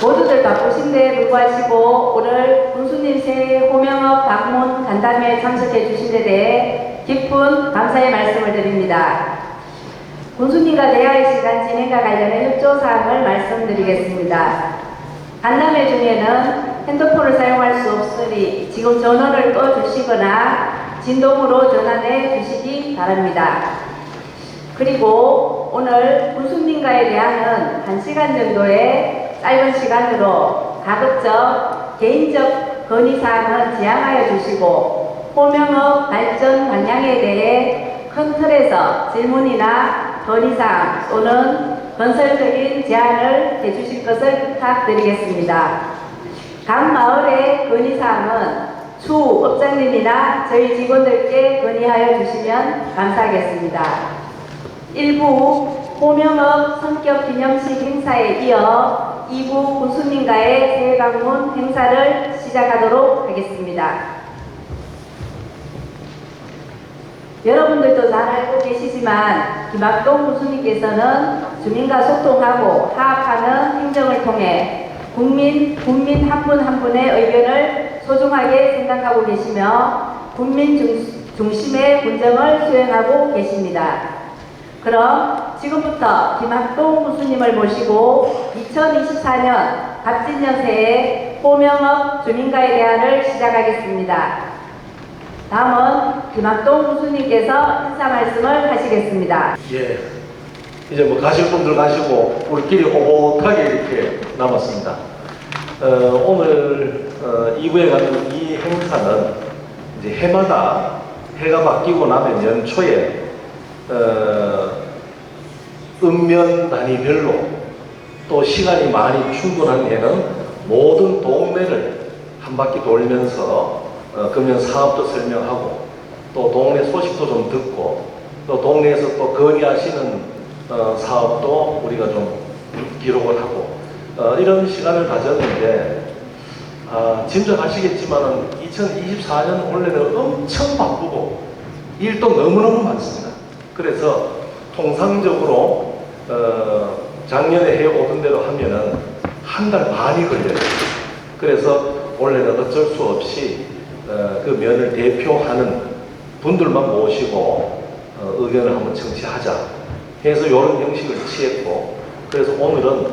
모두들 바쁘신데 불구하시고 오늘 군수님 새해 호명업 방문 간담회에 참석해 주신 데 대해 깊은 감사의 말씀을 드립니다. 군수님과 대화의 시간 진행과 관련해 협조사항을 말씀드리겠습니다. 간담회 중에는 핸드폰을 사용할 수 없으니 지금 전원을 꺼주시거나 진동으로 전환해 주시기 바랍니다. 그리고 오늘 군수님과의 대화는 1시간 정도의 짧은 시간으로 가급적 개인적 건의사항은 지양하여 주시고 호명업 발전 방향에 대해 큰 틀에서 질문이나 건의사항 또는 건설적인 제안을 해주실 것을 부탁드리겠습니다. 각 마을의 건의사항은 추 업장님이나 저희 직원들께 건의하여 주시면 감사하겠습니다. 1부 호명업 성격 기념식 행사에 이어 2부 군수님과의 새해 방문 행사를 시작하도록 하겠습니다. 여러분들도 잘 알고 계시지만 김학동 군수님께서는 주민과 소통하고 화합하는 행정을 통해 국민 한 분 한 분의 의견을 소중하게 생각하고 계시며 국민 중심의 군정을 수행하고 계십니다. 그럼 지금부터 김학동 군수님을 모시고 2024년 갑진년 새해 호명업 주민과의 대화를 시작하겠습니다. 다음은 김학동 군수님께서 인사 말씀을 하시겠습니다. 예, 이제 뭐 가실 분들 가시고 우리끼리 오붓하게 이렇게 남았습니다. 오늘 2부에 가는 이 행사는 이제 해마다 해가 바뀌고 나면 연초에 읍면 단위별로 또 시간이 많이 충분한 해는 모든 동네를 한 바퀴 돌면서 금연 사업도 설명하고 또 동네 소식도 좀 듣고 또 동네에서 또 건의하시는 사업도 우리가 좀 기록을 하고 이런 시간을 가졌는데 짐작하시겠지만은 2024년 원래는 엄청 바쁘고 일도 너무너무 많습니다. 그래서 통상적으로 작년에 해오던 대로 하면은 한 달 반이 걸려요. 그래서 원래는 어쩔 수 없이 그 면을 대표하는 분들만 모시고 의견을 한번 청취하자 해서 이런 형식을 취했고, 그래서 오늘은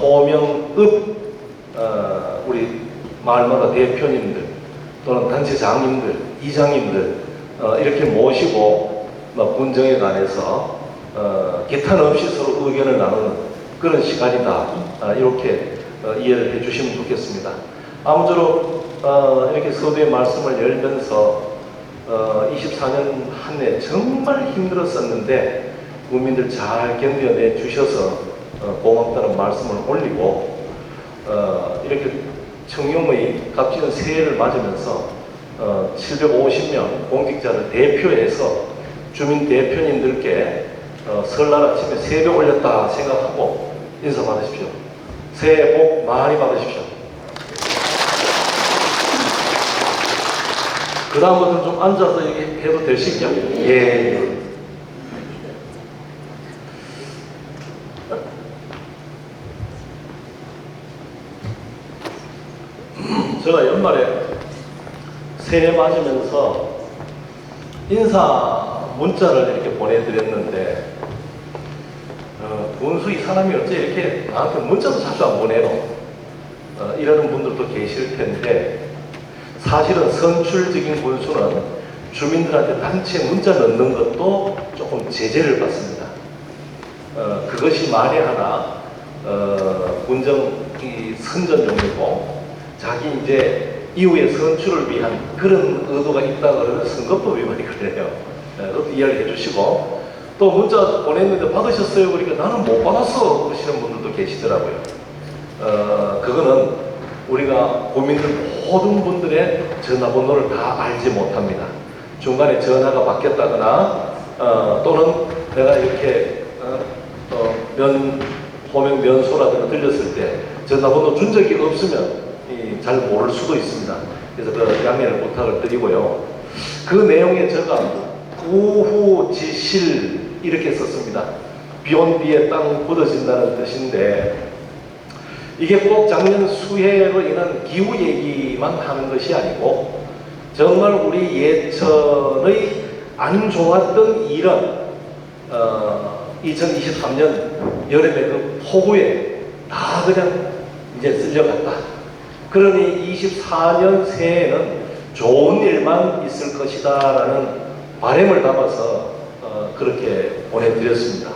호명읍 우리 마을마다 대표님들 또는 단체장님들, 이장님들 이렇게 모시고 군정에 관해서 기탄 없이 서로 의견을 나누는 그런 시간이다, 이렇게 이해를 해주시면 좋겠습니다. 아무쪼록 이렇게 서두의 말씀을 열면서 24년 한 해 정말 힘들었었는데 국민들 잘 견뎌내 주셔서 고맙다는 말씀을 올리고, 이렇게 청룡의 값지는 새해를 맞으면서 750명 공직자를 대표해서 주민 대표님들께 설날 아침에 세배 올렸다 생각하고 인사 받으십시오. 새해 복 많이 받으십시오. 그 다음부터는 좀 앉아서 얘기해도 되시죠? 예. 제가 연말에 새해 맞으면서 인사 문자를 이렇게 보내드렸는데 군수 이 사람이 어째 이렇게 나한테 문자도 자주 안 보내노? 이러는 분들도 계실 텐데, 사실은 선출적인 군수는 주민들한테 단체 문자 넣는 것도 조금 제재를 받습니다. 그것이 만에 하나 군정이 선전용이고 자기 이제 이후에 선출을 위한 그런 의도가 있다 그러면 선거법 위반이 그래요. 그것도 이해를 해주시고, 또 문자 보냈는데 받으셨어요? 그러니까 나는 못 받았어 그러시는 분들도 계시더라고요. 그거는 우리가 국민들 모든 분들의 전화번호를 다 알지 못합니다. 중간에 전화가 바뀌었다거나 또는 내가 이렇게 호명 면소라든가 들렸을 때 전화번호 준 적이 없으면 잘 모를 수도 있습니다. 그래서 그 양해를 부탁을 드리고요. 그 내용에 제가 구후지실 이렇게 썼습니다. 비 온 뒤에 땅 굳어진다는 뜻인데, 이게 꼭 작년 수해로 인한 기후 얘기만 하는 것이 아니고 정말 우리 예천의 안 좋았던 일은 2023년 여름에 그 폭우에 다 그냥 이제 쓸려갔다. 그러니 24년 새해에는 좋은 일만 있을 것이다 라는 바람을 담아서 그렇게 보내드렸습니다.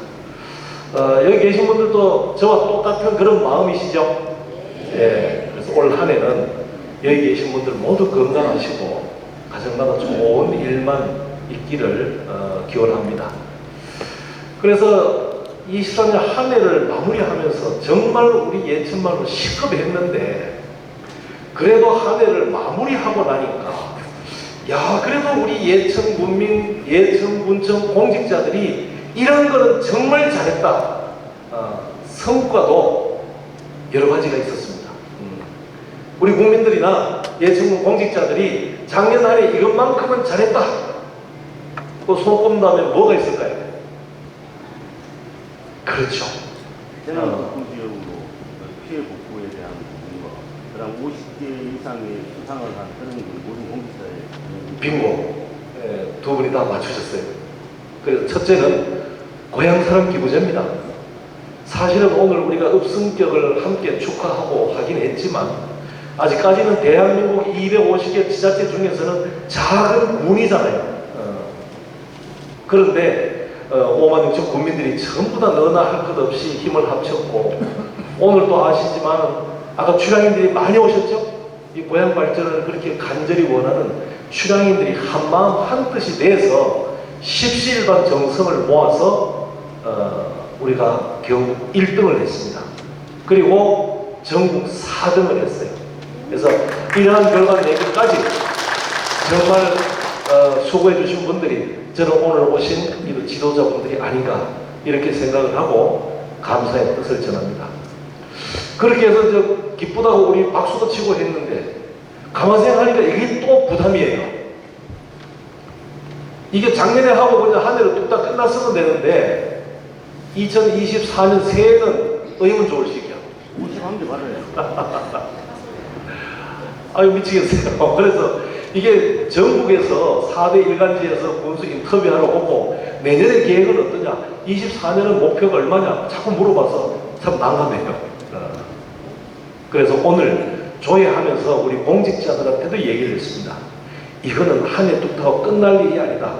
여기 계신 분들도 저와 똑같은 그런 마음이시죠? 예. 그래서 올 한 해는 여기 계신 분들 모두 건강하시고 가정마다 좋은 일만 있기를 기원합니다. 그래서 23년 한 해를 마무리하면서 정말 우리 예천말로 시급했는데 그래도 한 해를 마무리하고 나니까 야 그래도 우리 예천 군민, 예천 군청 공직자들이 이런 거는 정말 잘했다. 성과도 여러 가지가 있었습니다. 우리 국민들이나 예천군 공직자들이 작년 한 해 이것만큼은 잘했다. 또 손꼽는다면 뭐가 있을까요? 그렇죠. 재난복구지역으로 피해 복구에 대한 부분과 그다음 50개 이상의 수상을 한 그런 모든 공직자의 빙고. 예, 두 분이 다 맞추셨어요. 그래서 첫째는 고향 사람 기부제입니다. 사실은 오늘 우리가 읍승격을 함께 축하하고 하긴 했지만 아직까지는 대한민국 250개 지자체 중에서는 작은 군이잖아요. 그런데 5만 6천 국민들이 전부 다 너나 할 것 없이 힘을 합쳤고 오늘도 아시지만 아까 출향인들이 많이 오셨죠? 이 고향 발전을 그렇게 간절히 원하는 출향인들이 한마음 한뜻이 돼서 십시일반 정성을 모아서 우리가 겨우 1등을 했습니다. 그리고 전국 4등을 했어요. 그래서 이러한 결과 내기까지 정말 수고해 주신 분들이 저는 오늘 오신 이 지도자분들이 아닌가 이렇게 생각을 하고 감사의 뜻을 전합니다. 그렇게 해서 저 기쁘다고 우리 박수도 치고 했는데 가만 생각하니까 이게 또 부담이에요. 이게 작년에 하고 그냥 한 해로 뚝딱 끝났으면 되는데 2024년 새해는 의문 좋을 시기야. 51개 받아요. 아유 미치겠어요. 그래서 이게 전국에서 4대 일간지에서 군수 인터뷰하러 오고 내년의 계획은 어떠냐 24년은 목표가 얼마냐 자꾸 물어봐서 참 난감해요. 그래서 오늘 조회하면서 우리 공직자들한테도 얘기를 했습니다. 이거는 한 해 뚝딱 끝날 일이 아니다.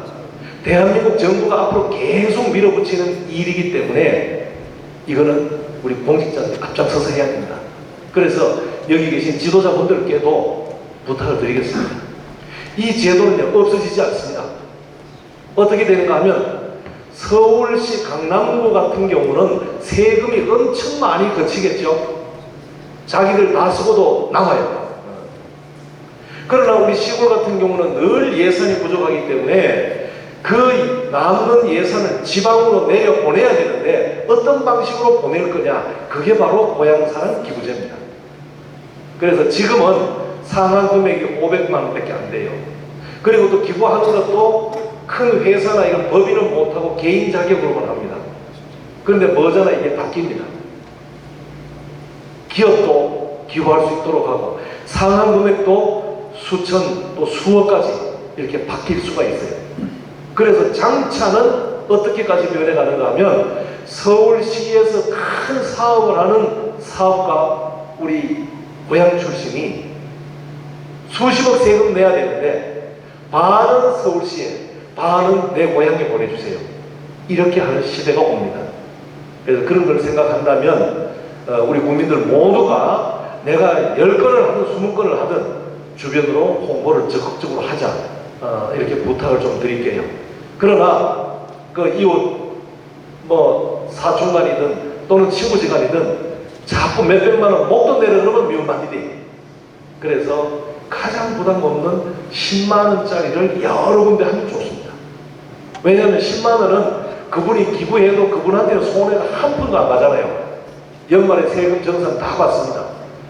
대한민국 정부가 앞으로 계속 밀어붙이는 일이기 때문에 이거는 우리 공직자들이 앞장서서 해야 됩니다. 그래서 여기 계신 지도자분들께도 부탁을 드리겠습니다. 이 제도는요 없어지지 않습니다. 어떻게 되는가 하면 서울시 강남구 같은 경우는 세금이 엄청 많이 거치겠죠. 자기들 다 쓰고도 남아요. 그러나 우리 시골 같은 경우는 늘 예산이 부족하기 때문에 그 남는 예산을 지방으로 내려보내야 되는데 어떤 방식으로 보낼 거냐 그게 바로 고향사랑 기부제입니다. 그래서 지금은 상한 금액이 500만 원밖에 안 돼요. 그리고 또 기부하는 것도 큰 회사나 이런 법인은 못하고 개인 자격으로만 합니다. 그런데 뭐잖아 이게 바뀝니다. 기업도 기부할 수 있도록 하고 상한 금액도 수천 또 수억까지 이렇게 바뀔 수가 있어요. 그래서 장차는 어떻게까지 변해가는가 하면 서울시에서 큰 사업을 하는 사업가 우리 고향 출신이 수십억 세금 내야 되는데 반은 서울시에 반은 내 고향에 보내주세요. 이렇게 하는 시대가 옵니다. 그래서 그런 걸 생각한다면 우리 국민들 모두가 내가 10건을 하든 20건을 하든 주변으로 홍보를 적극적으로 하자 이렇게 부탁을 좀 드릴게요. 그러나 그 이웃 뭐 사촌간이든 또는 친구지간이든 자꾸 몇백만 원 목돈 내려 그러면 미움받이지. 그래서 가장 부담 없는 10만 원짜리를 여러 군데 하면 좋습니다. 왜냐하면 10만 원은 그분이 기부해도 그분한테는 손해가 한 푼도 안 가잖아요. 연말에 세금 정산 다 받습니다.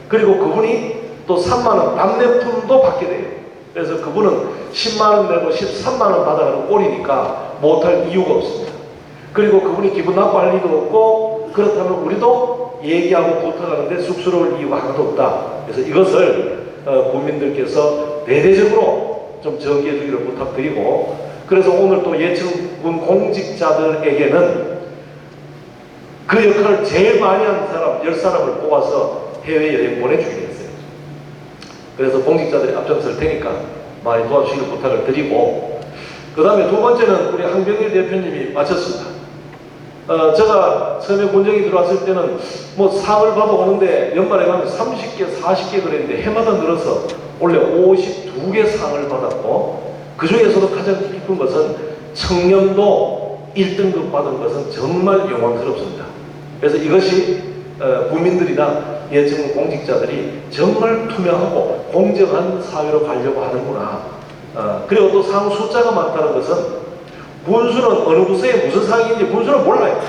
그리고 그분이 또 3만 원 답례품도 받게 돼요. 그래서 그분은 10만 원 내고 13만 원 받아가는 꼴이니까 못할 이유가 없습니다. 그리고 그분이 기분 나빠할 리도 없고 그렇다면 우리도 얘기하고 부탁하는데 쑥스러울 이유가 하나도 없다. 그래서 이것을 국민들께서 대대적으로 좀 정기해 주기를 부탁드리고, 그래서 오늘 또 예천군 공직자들에게는 그 역할을 제일 많이 한 사람 10사람을 뽑아서 해외여행 보내주기로 했어요. 그래서 공직자들이 앞장설 테니까 많이 도와주시길 부탁을 드리고, 그 다음에 두 번째는 우리 한병일 대표님이 마쳤습니다. 제가 처음에 군정이 들어왔을 때는 뭐 상을 받아오는데 연말에 가면 30개, 40개 그랬는데 해마다 늘어서 원래 52개 상을 받았고, 그 중에서도 가장 기쁜 것은 청년도 1등급 받은 것은 정말 영광스럽습니다. 그래서 이것이 국민들이나 예천군 공직자들이 정말 투명하고 공정한 사회로 가려고 하는구나. 그리고 또 상 숫자가 많다는 것은 군수는 어느 부서에 무슨 상인지 군수는 몰라요.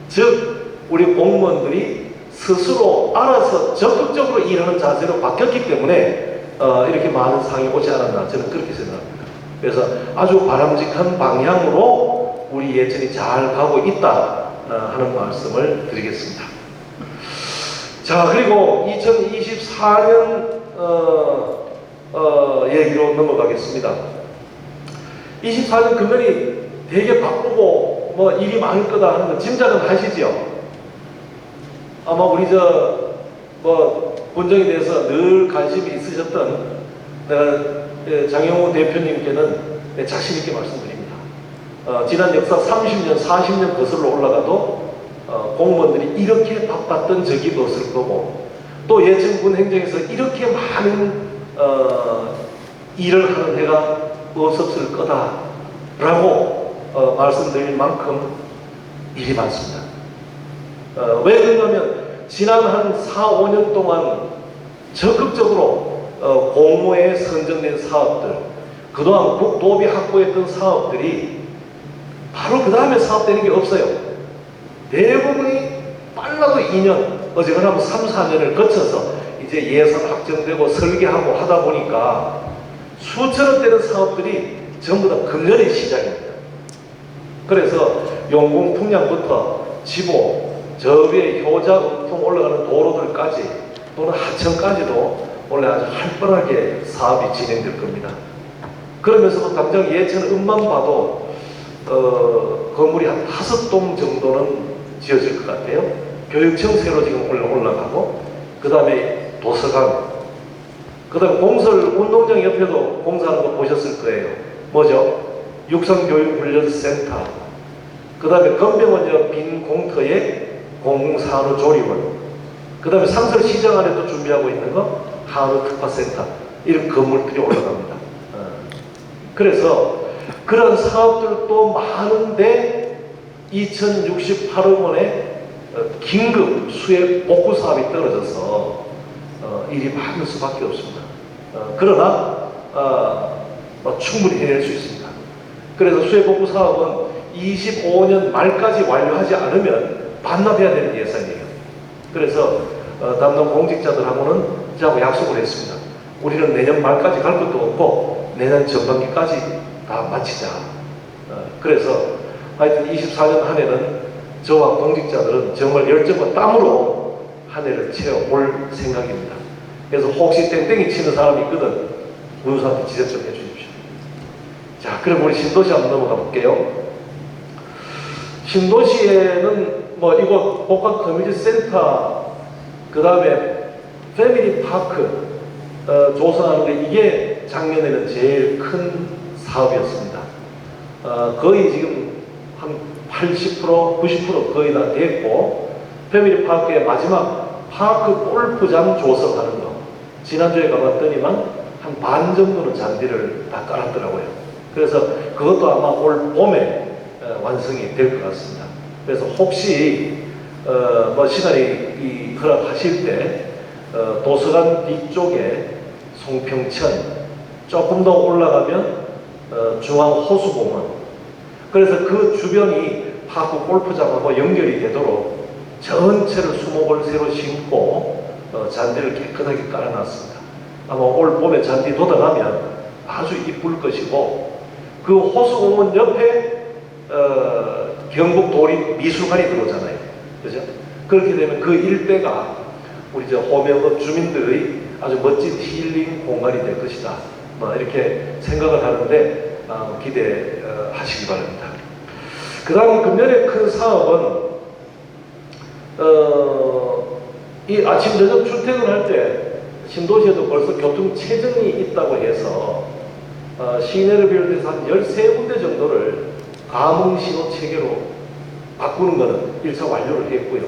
즉 우리 공무원들이 스스로 알아서 적극적으로 일하는 자세로 바뀌었기 때문에 이렇게 많은 상이 오지 않았나, 저는 그렇게 생각합니다. 그래서 아주 바람직한 방향으로 우리 예천이 잘 가고 있다 하는 말씀을 드리겠습니다. 자, 그리고 2024년 얘기로 넘어가겠습니다. 24년 금년이 되게 바쁘고 뭐 일이 많을 거다 하는 거 짐작은 하시죠? 아마 우리 뭐 군정에 대해서 늘 관심이 있으셨던 내가 장영호 대표님께는 자신 있게 말씀드립니다. 지난 역사 30년, 40년 거슬러 올라가도 공무원들이 이렇게 바빴던 적이 없을 거고, 또 예천군 행정에서 이렇게 많은 일을 하는 해가 없었을 거다라고 말씀드릴 만큼 일이 많습니다. 왜 그러냐면 지난 한 4, 5년 동안 적극적으로 공모에 선정된 사업들, 그동안 국도비 확보했던 사업들이 바로 그 다음에 사업되는 게 없어요. 대부분이 빨라도 2년, 어지간하면 3, 4년을 거쳐서 이제 예산 확정되고 설계하고 하다 보니까 수천억 되는 사업들이 전부 다 금년의 시작입니다. 그래서 용궁 풍량부터 지보, 저 위에 효자, 음통 올라가는 도로들까지 또는 하천까지도 원래 아주 활발하게 사업이 진행될 겁니다. 그러면서도 당장 예천 읍만 봐도 건물이 한 5동 정도는 지어질 것 같아요. 교육청 새로 지금 올라가고, 그 다음에 도서관, 그 다음에 공설 운동장 옆에도 공사하는 거 보셨을 거예요. 뭐죠? 육성교육훈련센터, 그 다음에 건병원 옆 빈 공터에 공공산후조리원, 그 다음에 상설시장 안에도 준비하고 있는 거 한우특화센터, 이런 건물들이 올라갑니다. 그래서 그런 사업들도 많은데 2068억 원의 긴급 수해 복구 사업이 떨어져서 일이 많을 수밖에 없습니다. 그러나 충분히 해낼 수 있습니다. 그래서 수해 복구 사업은 25년 말까지 완료하지 않으면 반납해야 되는 예산이에요. 그래서 담당 공직자들하고는 저하고 약속을 했습니다. 우리는 내년 말까지 갈 것도 없고 내년 전반기까지 다 마치자. 그래서 하여튼 24년 한 해는 저와 공직자들은 정말 열정과 땀으로 한 해를 채워올 생각입니다. 그래서 혹시 땡땡이 치는 사람이 있거든 군수한테 지적 좀 해주십시오. 자, 그럼 우리 신도시 한번 넘어가 볼게요. 신도시에는 뭐 이거 복합 커뮤니티 센터, 그 다음에 패밀리 파크 조성하는 게 이게 작년에는 제일 큰 사업이었습니다. 거의 지금 한 80%, 90% 거의 다 됐고, 패밀리 파크의 마지막 파크 골프장 조성하는 거 지난주에 가봤더니만 한 반 정도는 잔디를 다 깔았더라고요. 그래서 그것도 아마 올 봄에 완성이 될 것 같습니다. 그래서 혹시 뭐 시간이 허락하실 때 도서관 뒤쪽에 송평천 조금 더 올라가면 중앙호수공원, 그래서 그 주변이 파크 골프장하고 연결이 되도록 전체를 수목을 새로 심고 잔디를 깨끗하게 깔아놨습니다. 아마 올 봄에 잔디 돋아나면 아주 이쁠 것이고, 그 호수공원 옆에 경북도립미술관이 들어오잖아요. 그죠? 그렇게 되면 그 일대가 우리 호명읍 주민들의 아주 멋진 힐링 공간이 될 것이다. 뭐 이렇게 생각을 하는데 기대하시기 바랍니다. 그 다음 금년의 큰 사업은 이 아침 저녁 출퇴근할 때 신도시에도 벌써 교통 체증이 있다고 해서 시내를 비롯해서 한 13군데 정도를 가몽신호 체계로 바꾸는 것은 1차 완료를 했고요.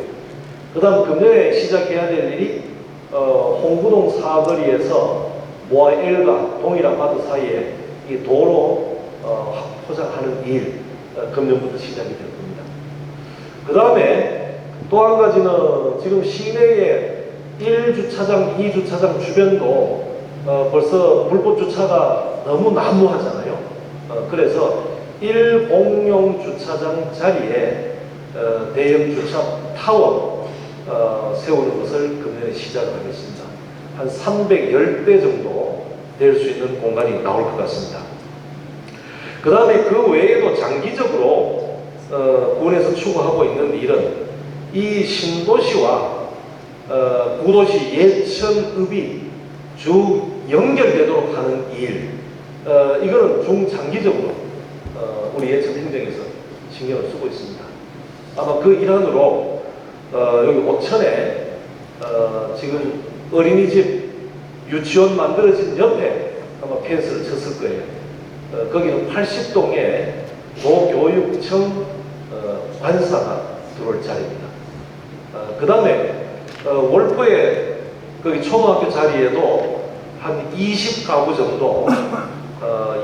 그 다음 금년에 시작해야 될 일이 홍구동 사거리에서 모아 L과 동일아파트 사이에 이 도로 확포장하는 일 금년부터 시작이 될 겁니다. 그 다음에 또 한 가지는 지금 시내에 1주차장, 2주차장 주변도 벌써 불법 주차가 너무 난무하잖아요. 그래서 1공용 주차장 자리에 대형 주차 타워 세우는 것을 금년에 시작을 하겠습니다. 한 310대 정도 될 수 있는 공간이 나올 것 같습니다. 그 다음에 그 외에도 장기적으로 군에서 추구하고 있는 일은 이 신도시와 구도시 예천읍이 쭉 연결되도록 하는 일, 이거는 중장기적으로 우리 예천행정에서 신경을 쓰고 있습니다. 아마 그 일환으로 여기 오천에 지금 어린이집 유치원 만들어진 옆에 아마 펜스를 쳤을 거예요. 거기는 80동의 고교육청 관사가 들어올 자리입니다. 그 다음에 월포의 거기 초등학교 자리에도 한 20가구 정도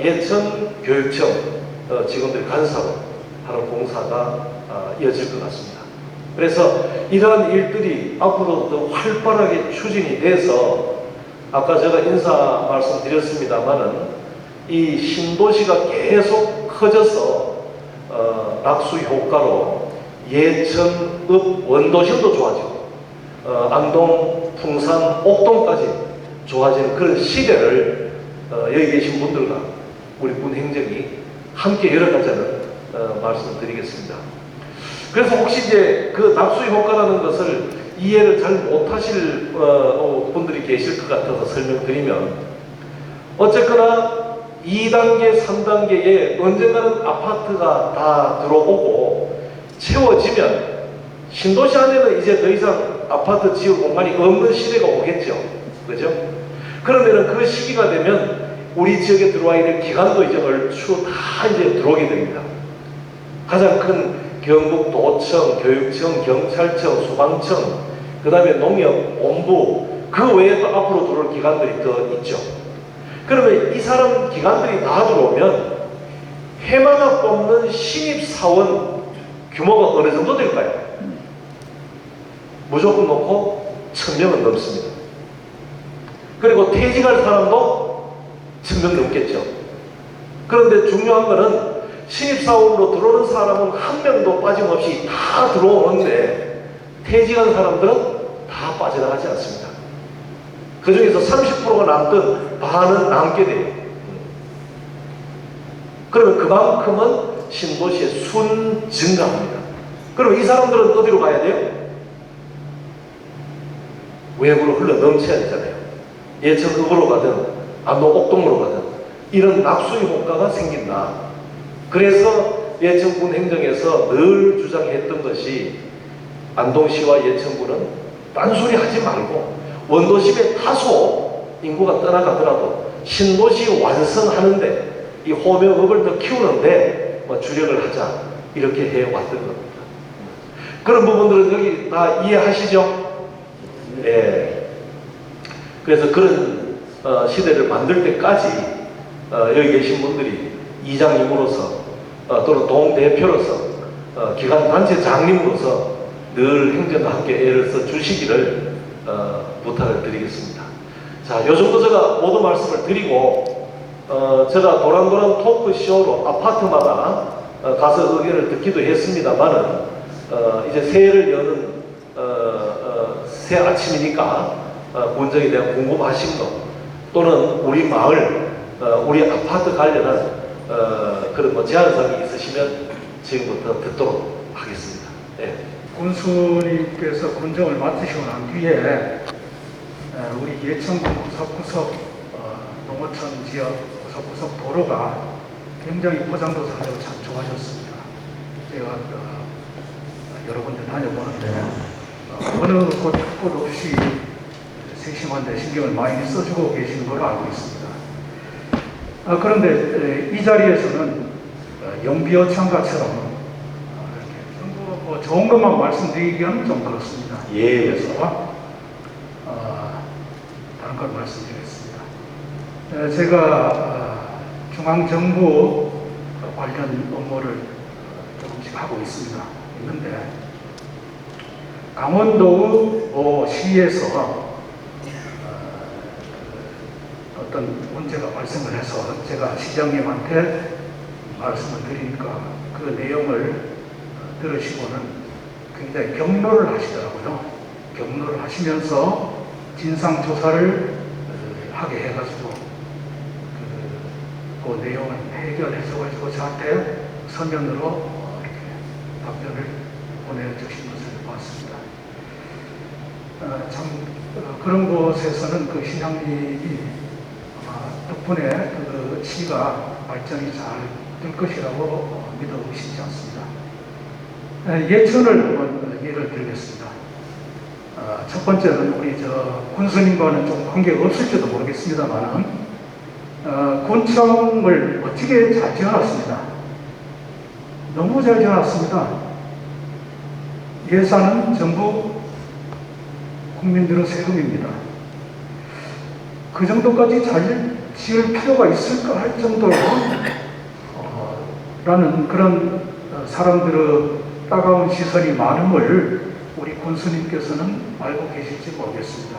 예천 교육청 직원들이 간사로 하는 공사가 이어질 것 같습니다. 그래서 이러한 일들이 앞으로 더 활발하게 추진이 돼서 아까 제가 인사 말씀드렸습니다마는 이 신도시가 계속 커져서 낙수 효과로 예천읍 원도심도 좋아지고 안동, 풍산, 옥동까지 좋아지는 그런 시대를 여기 계신 분들과 우리 군 행정이 함께 열어가자는 말씀을 드리겠습니다. 그래서 혹시 이제 그 낙수 효과라는 것을 이해를 잘 못하실 분들이 계실 것 같아서 설명드리면, 어쨌거나 2단계, 3단계에 언젠가는 아파트가 다 들어오고 채워지면 신도시 안에는 이제 더 이상 아파트 지을 공간이 없는 시대가 오겠죠. 그죠? 그러면은 그 시기가 되면 우리 지역에 들어와야 될 기관도 이제 얼추 다 이제 들어오게 됩니다. 가장 큰 경북도청, 교육청, 경찰청, 소방청, 그 다음에 농협, 본부, 그 외에 또 앞으로 들어올 기관들이 더 있죠. 그러면 이 사람 기관들이 다 들어오면 해마다 뽑는 신입사원 규모가 어느 정도 될까요? 무조건 놓고 1000명은 넘습니다. 그리고 퇴직할 사람도 1000명 넘겠죠. 그런데 중요한 거는 신입사원으로 들어오는 사람은 한 명도 빠짐없이 다 들어오는데 퇴직한 사람들은 다 빠져나가지 않습니다. 그 중에서 30%가 남든 반은 남게 돼요. 그러면 그만큼은 신도시의 순 증가합니다. 그럼 이 사람들은 어디로 가야 돼요? 외부로 흘러 넘쳐야 되잖아요. 예천읍으로 가든 안동 옥동으로 가든 이런 낙수 효과가 생긴다. 그래서 예천군 행정에서 늘 주장했던 것이 안동시와 예천군은 딴소리 하지 말고 원도심에 다소 인구가 떠나가더라도 신도시 완성하는데 이 호명읍을 더 키우는데 주력을 하자, 이렇게 해왔던 겁니다. 그런 부분들은 여기 다 이해하시죠? 예. 그래서 그런 시대를 만들 때까지 여기 계신 분들이 이장님으로서 또는 동대표로서 기관 단체 장님으로서 늘 행정과 함께 애를 써 주시기를 부탁을 드리겠습니다. 자, 요 정도 제가 모두 말씀을 드리고 제가 도란도란 토크쇼로 아파트마다 가서 의견을 듣기도 했습니다만은 이제 새해를 여는 새 아침이니까 군정에 대한 궁금하신 것 또는 우리 마을, 우리 아파트 관련한 그런 제안사항이 있으시면 지금부터 듣도록 하겠습니다. 네. 군수님께서 군정을 맡으시고 난 뒤에 우리 예천군 구석구석 농어촌 지역 구석구석 도로가 굉장히 포장도 사회가 참 좋아졌습니다. 제가 여러 군데 다녀보는데 어느 곳 없이 세심한데 신경을 많이 써주고 계시는 걸로 알고 있습니다. 그런데 이 자리에서는 영비어창가처럼 이렇게 전부 뭐 좋은 것만 말씀드리기는 좀 그렇습니다. 예. 그래서 다른 걸 말씀드리겠습니다. 제가 중앙정부 관련 업무를 조금씩 하고 있는데 강원도 시에서 어떤 문제가 발생을 해서 제가 시장님한테 말씀을 드리니까 그 내용을 들으시고는 굉장히 격려를 하시더라고요. 격려를 하시면서 진상조사를 하게 해가지고 그 내용을 해결해줘가지고 저한테 서면으로 이렇게 답변을 보내주신 것을 봤습니다. 참 그런 곳에서는 그 시장님이 덕분에 그 시가 발전이 잘 될 것이라고 믿어 의심치 않습니다. 예천을 한번 예를 들겠습니다. 첫 번째는 우리 군수님과는 좀 관계가 없을지도 모르겠습니다만 군청을 어떻게 잘 지어놨습니다. 너무 잘 지어놨습니다. 예산은 전부 국민들의 세금입니다. 그 정도까지 잘 지을 필요가 있을까 할 정도로 라는 그런 사람들의 따가운 시선이 많음을 우리 군수님께서는 알고 계실지 모르겠습니다.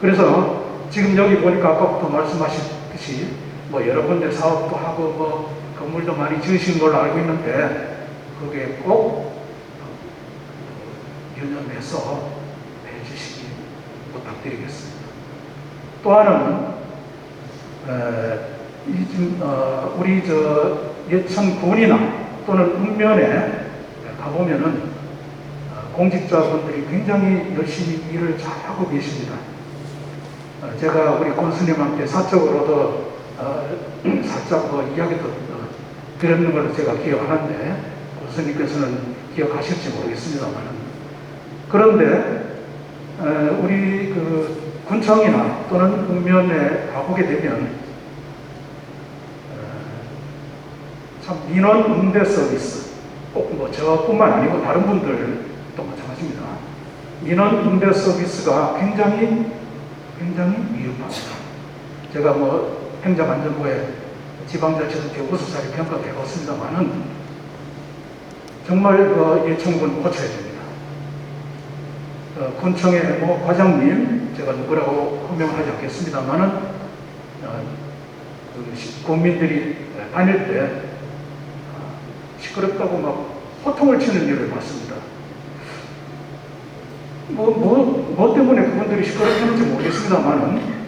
그래서 지금 여기 보니까 아까부터 말씀하셨듯이 뭐 여러 군데 사업도 하고 뭐 건물도 많이 지으신 걸로 알고 있는데 그게 꼭 유념해서 해주시기 부탁드리겠습니다. 또 하나는 우리 예천군이나 또는 읍면에 가보면은 공직자분들이 굉장히 열심히 일을 잘하고 계십니다. 제가 우리 군수님한테 사적으로도 살짝 이야기도 드렸는 걸로 제가 기억하는데 군수님께서는 기억하실지 모르겠습니다만 그런데 우리 그 군청이나 또는 읍면에 가보게 되면 참 민원 응대 서비스 꼭 뭐 저뿐만 아니고 다른 분들도 마찬가지입니다. 민원 응대 서비스가 굉장히 미흡합니다. 제가 뭐 행정안전부에 지방자치단체 우수사를 평가를 해봤습니다만은 정말 예천군 고쳐야 됩니다. 군청의 뭐 과장님 제가 누구라고 호명하지 않겠습니다만은 국민들이 다닐 때 시끄럽다고 막 호통을 치는 일을 봤습니다. 뭐 때문에 그분들이 시끄럽는지 모르겠습니다만은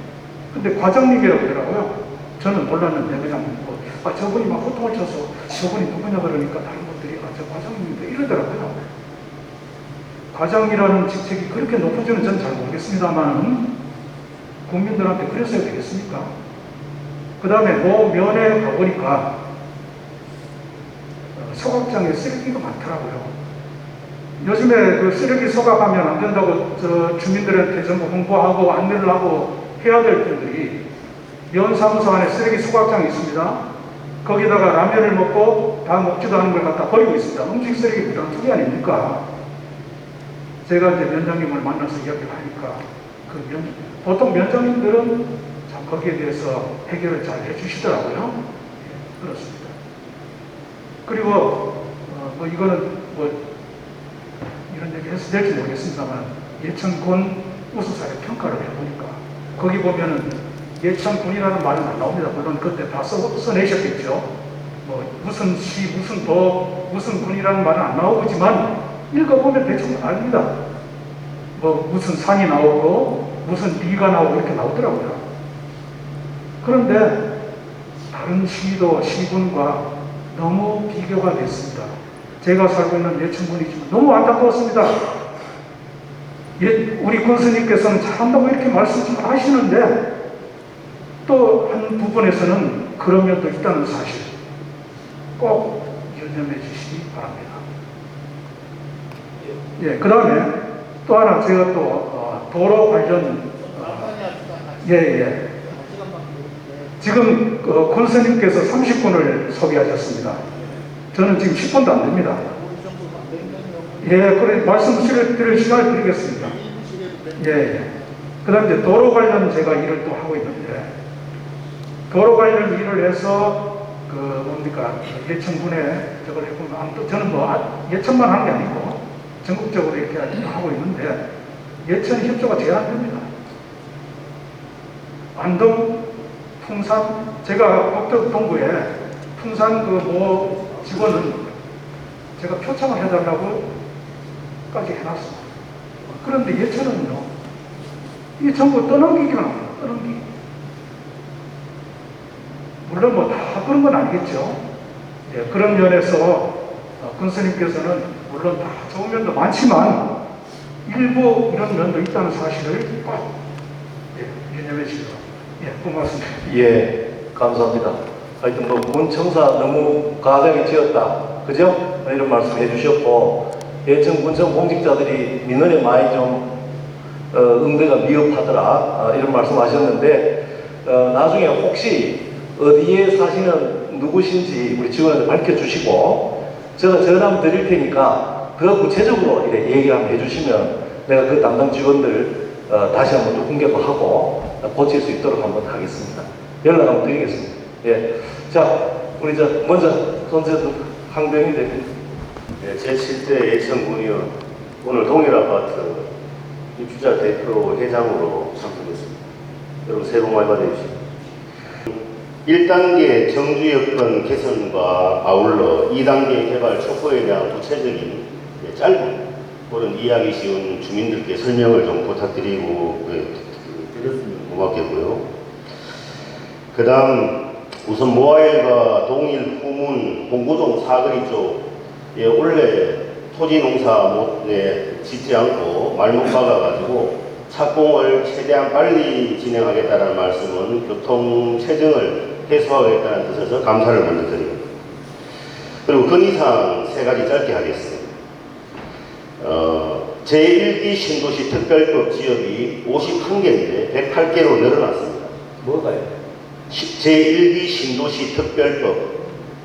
근데 과장님이라고 하더라고요. 저는 몰랐는데 그냥 저분이 막 호통을 쳐서 저분이 누구냐 그러니까 다른 분들이 저 과장님인데 이러더라고요. 과장이라는 직책이 그렇게 높은지는 저는 잘 모르겠습니다만은 국민들한테 그랬어야 되겠습니까? 그 다음에 면에 가보니까 소각장에 쓰레기가 많더라고요. 요즘에 그 쓰레기 소각하면 안 된다고 주민들한테 전부 홍보하고 안내를 하고 해야 될 분들이 면사무소 안에 쓰레기 소각장이 있습니다. 거기다가 라면을 먹고 다 먹지도 않은 걸 갖다 버리고 있습니다. 음식 쓰레기 부담투기 아닙니까? 제가 이제 면장님을 만나서 이야기를 하니까 보통 면장님들은 참 거기에 대해서 해결을 잘 해주시더라고요. 예, 그렇습니다. 그리고 이거는 이런 얘기 해서 될지 모르겠습니다만 예천군 우수사례 평가를 해보니까 거기 보면은 예천군이라는 말은 안 나옵니다. 물론 그때 다 써내셨겠죠. 무슨 시, 무슨 도, 무슨 군이라는 말은 안 나오지만 읽어보면 대충 압니다. 무슨 산이 나오고 무슨 리가 나오고 이렇게 나오더라고요. 그런데 다른 시도, 시군과 너무 비교가 됐습니다. 제가 살고 있는 예천군이지만 너무 안타까웠습니다. 우리 군수님께서는 잘한다고 이렇게 말씀 좀 하시는데 또 한 부분에서는 그런 면도 있다는 사실 꼭 유념해 주시기 바랍니다. 예, 그 다음에 또 하나 제가 또 도로 관련 지금 군수님께서 30분을 소개하셨습니다. 저는 지금 10분도 안 됩니다. 예, 그래 말씀드릴 시간을 드리겠습니다. 예. 그 다음에 이제 도로 관련 제가 일을 또 하고 있는데 도로 관련 일을 해서 예천군에 저걸 해보면 저는 뭐 예천만 하는 게 아니고 전국적으로 이렇게 하고 있는데 예천 협조가 제일 안 됩니다. 안동, 풍산, 제가 국토동부에 풍산 직원은 제가 표창을 해달라고 까지 해놨습니다. 그런데 예천은요, 이게 전부 떠넘기기만 합니다. 떠넘기기. 물론 뭐 다 그런 건 아니겠죠. 예, 그런 면에서 군수님께서는 물론 다 좋은 면도 많지만 일부 이런 면도 있다는 사실을 꼭 유념해 주시기 바랍니다. 예, 고맙습니다. 예, 감사합니다. 하여튼 군청사 너무 과하게 지었다. 그죠? 이런 말씀 해주셨고, 예천군청 공직자들이 민원에 많이 좀 응대가 미흡하더라. 이런 말씀 하셨는데, 나중에 혹시 어디에 사시는 누구신지 우리 직원한테 밝혀주시고, 제가 전화 한번 드릴 테니까 더 구체적으로 이렇게 얘기 한번 해주시면 내가 그 담당 직원들 다시 한번 좀 공개도 하고 고칠 수 있도록 한번 하겠습니다. 연락 한번 드리겠습니다. 예. 자, 우리 먼저 손재준 항병희 대표님. 네, 제7대 예천군의원 오늘 동일아파트 입주자 대표 회장으로 참석했습니다. 여러분 새해 복 많이 받으십시오. 1단계 정주여건 개선과 아울러 2단계 개발 촉구에 대한 구체적인 짧은 그런 이해하기 쉬운 주민들께 설명을 좀 부탁드리고 드렸으면 고맙겠고요. 그 다음 우선 모아일과 동일 후문 홍구동 사거리 쪽 원래 토지 농사 짓지 않고 말못 박아가지고 착공을 최대한 빨리 진행하겠다는 말씀은 교통 체증을 해소하겠다는 뜻에서 감사를 먼저 드립니다. 그리고 건의사항 3가지 짧게 하겠습니다. 제1기 신도시 특별법 지역이 51개인데 108개로 늘어났습니다. 뭐가요? 제1기 신도시 특별법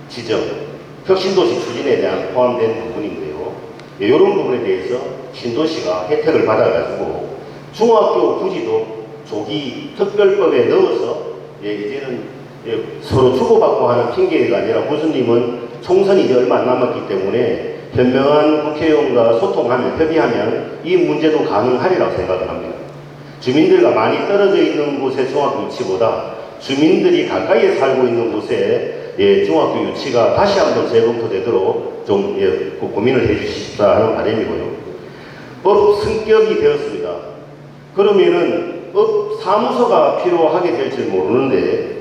지정, 혁신도시 추진에 대한 포함된 부분인데요. 이런 부분에 대해서 신도시가 혜택을 받아가지고 중학교 부지도 조기 특별법에 넣어서 이제는 서로 주고받고 하는 핑계가 아니라 교수님은 총선이 이제 얼마 안 남았기 때문에 현명한 국회의원과 소통하면 협의하면 이 문제도 가능하리라고 생각을 합니다. 주민들과 많이 떨어져 있는 곳의 중학교 유치보다 주민들이 가까이에 살고 있는 곳에 중학교 유치가 다시 한번 재검토되도록 좀 고민을 해주십사 하는 바람이고요. 법 승격이 되었습니다. 그러면은 법 사무소가 필요하게 될지 모르는데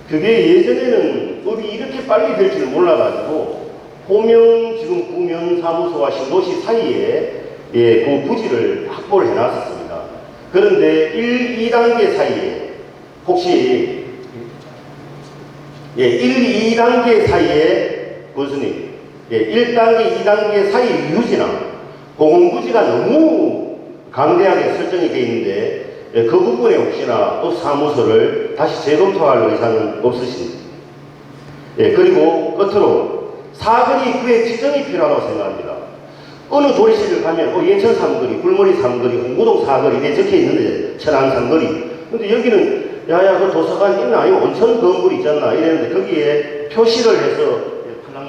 그게 예전에는 법이 이렇게 빨리 될 줄 몰라가지고 호명 지금 구명 사무소와 신도시 사이에 그 부지를 확보를 해놨었습니다. 그런데 1, 2단계 사이에 혹시 1, 2단계 사이에 교수님 1단계, 2단계 사이 유지나 공공부지가 너무 강대하게 설정이 되어 있는데 그 부분에 혹시나 법 사무소를 다시 재검토할 의사는 없으십니까? 그리고 끝으로 사거리 구획 지정이 필요하다고 생각합니다. 어느 도시를 가면 예천 삼거리, 굴머리 삼거리, 홍구동 사거리 이렇게 적혀 있는데 천안 삼거리. 근데 여기는 야야 그 도서관 있나? 이 온천 건물 있잖아 이랬는데 거기에 표시를 해서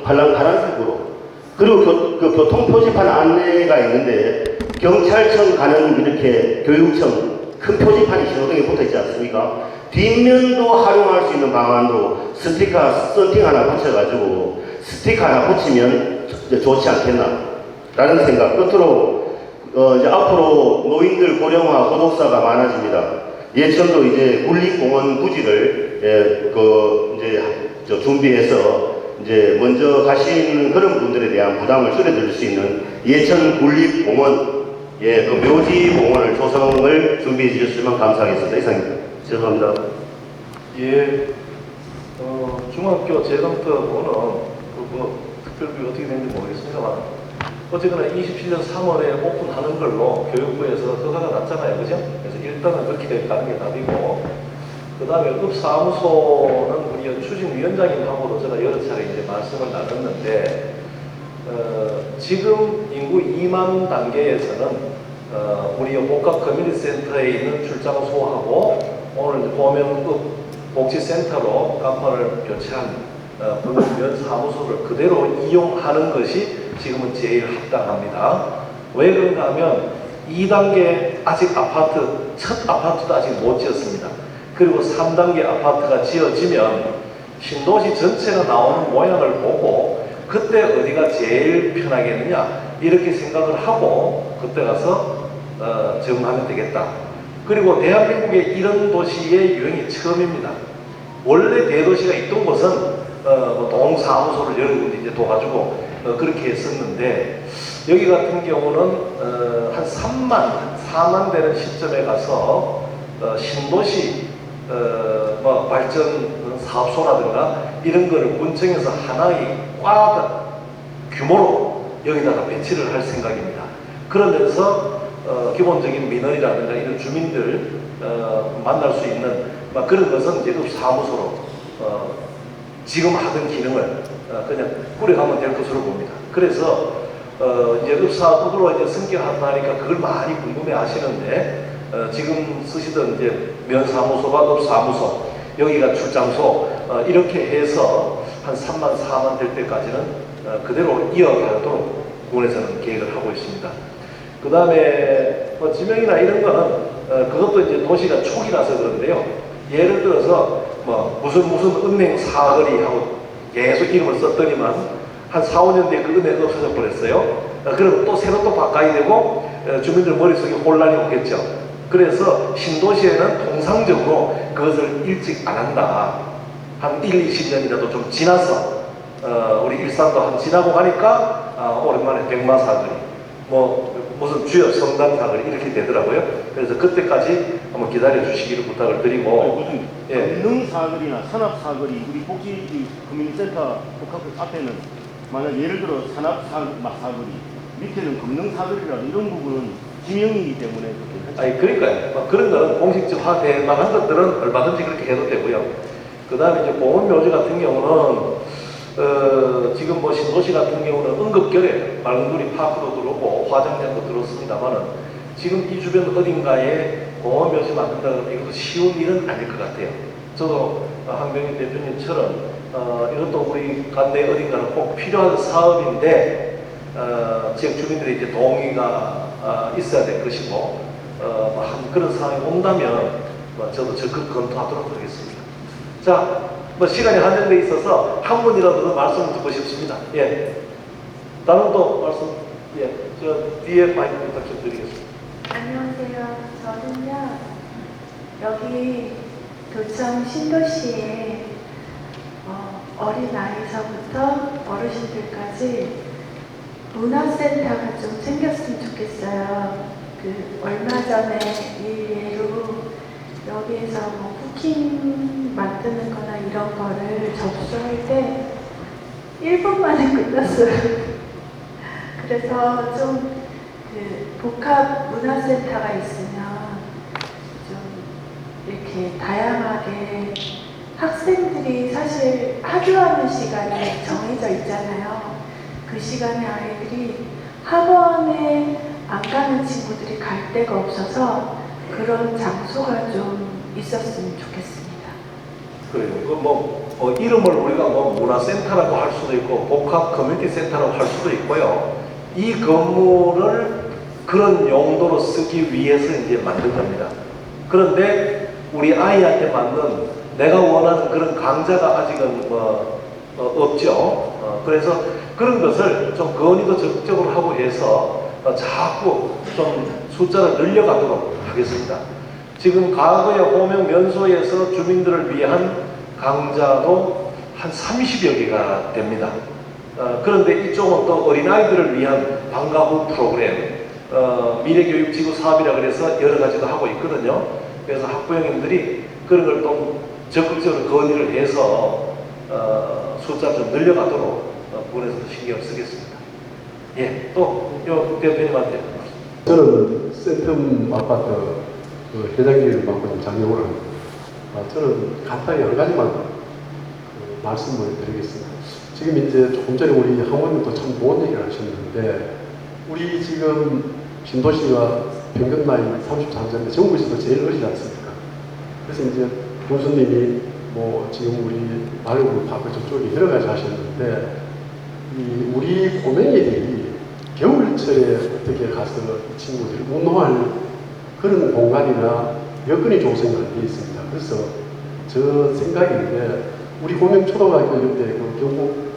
팔랑 파란색으로 그리고 그 교통 표지판 안내가 있는데 경찰청 가는 이렇게 교육청 큰 표지판이 신호등에 붙어 있지 않습니까? 뒷면도 활용할 수 있는 방안으로 스티커 썬팅 하나 붙여가지고 스티커 하나 붙이면 좋지 않겠나 라는 생각. 끝으로 이제 앞으로 노인들 고령화 고독사가 많아집니다. 예천도 이제 군립공원 부지를 이제 준비해서 이제 먼저 가시는 그런 분들에 대한 부담을 줄여드릴 수 있는 예천 군립공원, 예, 그 묘지공원을 조성을 준비해 주셨으면 감사하겠습니다. 이상입니다. 죄송합니다. 예, 중학교 재검토는 특별비 어떻게 되는지 모르겠습니다만 어쨌거나 27년 3월에 오픈하는 걸로 교육부에서 허가가 났잖아요, 그죠? 그래서 일단은 그렇게 가는 게 답이고, 그 다음에 읍사무소는 우리 추진위원장님하고도 제가 여러 차례 이제 말씀을 나눴는데, 지금 인구 2만 단계에서는 우리 복합 커뮤니티 센터에 있는 출장소하고 오늘 보면 복지센터로 간판을 교체한 면 사무소를 그대로 이용하는 것이 지금은 제일 합당합니다. 왜 그런가 하면 2단계 아직 아파트, 첫 아파트도 아직 못 지었습니다. 그리고 3단계 아파트가 지어지면 신도시 전체가 나오는 모양을 보고 그때 어디가 제일 편하겠느냐 이렇게 생각을 하고 그때 가서 정하면 되겠다. 그리고 대한민국에 이런 도시의 유행이 처음입니다. 원래 대도시가 있던 곳은 동사무소를 여러 군데 이제 둬가지고 그렇게 했었는데 여기 같은 경우는 한 4만 되는 시점에 가서 신도시 발전 사업소라든가 이런 거를 군청에서 하나의 과 규모로 여기다가 배치를 할 생각입니다. 그러면서 기본적인 민원이라든가 이런 주민들 만날 수 있는 그런 것은 이제 사무소로 지금 하던 기능을 그냥 꾸려가면 될 것으로 봅니다. 그래서 이제 읍사도로 이제 승격한다니까 그걸 많이 궁금해 하시는데 지금 쓰시던 이제 면사무소가 읍사무소, 여기가 출장소 이렇게 해서 한 3만, 4만 될 때까지는 그대로 이어가도록 군에서는 계획을 하고 있습니다. 그 다음에 지명이나 이런 거는 그것도 이제 도시가 초기라서 그런데요. 예를 들어서 무슨 은행 사거리 하고 계속 이름을 썼더니만 한 4, 5년 뒤에 그 은행 없어져 버렸어요. 그럼 또 새로 또 바꿔야 되고 주민들 머릿속에 혼란이 오겠죠. 그래서 신도시에는 통상적으로 그것을 일찍 안 한다. 한 1, 20년이라도 좀 지나서 우리 일산도 한 지나고 가니까 오랜만에 백마사거리 무슨 주요 성당 사거리 이렇게 되더라고요. 그래서 그때까지 한번 기다려 주시기를 부탁을 드리고 무슨 예. 금능사거리나 산업사거리 우리 복지 커뮤니티센터 복합 앞에는 만약 예를 들어 산업사거리 밑에는 금능사거리라도 이런 부분은 지명이기 때문에 아니 그러니까요. 그런 거는 공식화될 만한 것들은 얼마든지 그렇게 해도 되고요. 그 다음에 이제 공원묘지 같은 경우는 지금 신도시 같은 경우는 응급결에 말궁돌이 파크도 들어오고 화장장도 들어왔습니다만은 지금 이 주변 어딘가에 공원묘지 만든다 그러면 이것도 쉬운 일은 아닐 것 같아요. 저도 한병희 대표님처럼 이것도 우리 관내 어딘가는 꼭 필요한 사업인데 지역 주민들의 이제 동의가 있어야 될 것이고 그런 상황이 온다면 저도 적극 검토하도록 하겠습니다. 자, 시간이 한정돼 있어서 한 분이라도 더 말씀을 듣고 싶습니다. 예. 다른 또 말씀, 예. 저 뒤에 마이크 부탁 좀 드리겠습니다. 안녕하세요. 저는요, 여기 교청 신도시에 어린 아이서부터 어르신들까지 문화센터가 좀 생겼으면 좋겠어요. 얼마 전에 일례로 여기에서 쿠킹 만드는 거나 이런 거를 접수할 때 1분 만에 끝났어요. 그래서 좀 복합 문화센터가 있으면 좀 이렇게 다양하게 학생들이 사실 하교하는 시간이 정해져 있잖아요. 그 시간에 아이들이 학원에 안 가는 친구들이 갈 데가 없어서 그런 장소가 좀 있었으면 좋겠습니다. 그래요. 이름을 우리가 문화센터라고 할 수도 있고 복합 커뮤니티 센터라고 할 수도 있고요. 이 건물을 그런 용도로 쓰기 위해서 이제 만든 겁니다. 그런데 우리 아이한테 맞는 내가 원하는 그런 강좌가 아직은 없죠. 그래서 그런 것을 좀 건의도 적극적으로 하고 해서 자꾸 좀 숫자를 늘려가도록 하겠습니다. 지금 과거에 호명 면소에서 주민들을 위한 강좌도 한 30여 개가 됩니다. 그런데 이쪽은 또 어린아이들을 위한 방과 후 프로그램, 미래교육지구 사업이라 그래서 여러 가지도 하고 있거든요. 그래서 학부형님들이 그런 걸 또 적극적으로 건의를 해서 숫자 좀 늘려가도록 부분에서도 신경을 쓰겠습니다. 예, 또 요 대표님한테. 저는 센텀 아파트 그 회장님을 맡고 좀 장려를 합니다. 저는 간단히 한 가지만 말씀을 드리겠습니다. 지금 이제 조금 전에 우리 항원님도 참 좋은 얘기를 하셨는데, 우리 지금 신도시가 평균 나이 34세인데 전국에서도 제일 어리지 않습니까? 그래서 이제 교수님이 뭐 지금 우리 말구 파크 저쪽에 여러 가지 하셨는데, 이 우리 고맹이들이 겨울철에 어떻게 가서 이 친구들이 운동할 그런 공간이나 여건이 조성이 안 되어 있습니다. 그래서 저 생각인데, 우리 고명초등학교 옆에 그 경북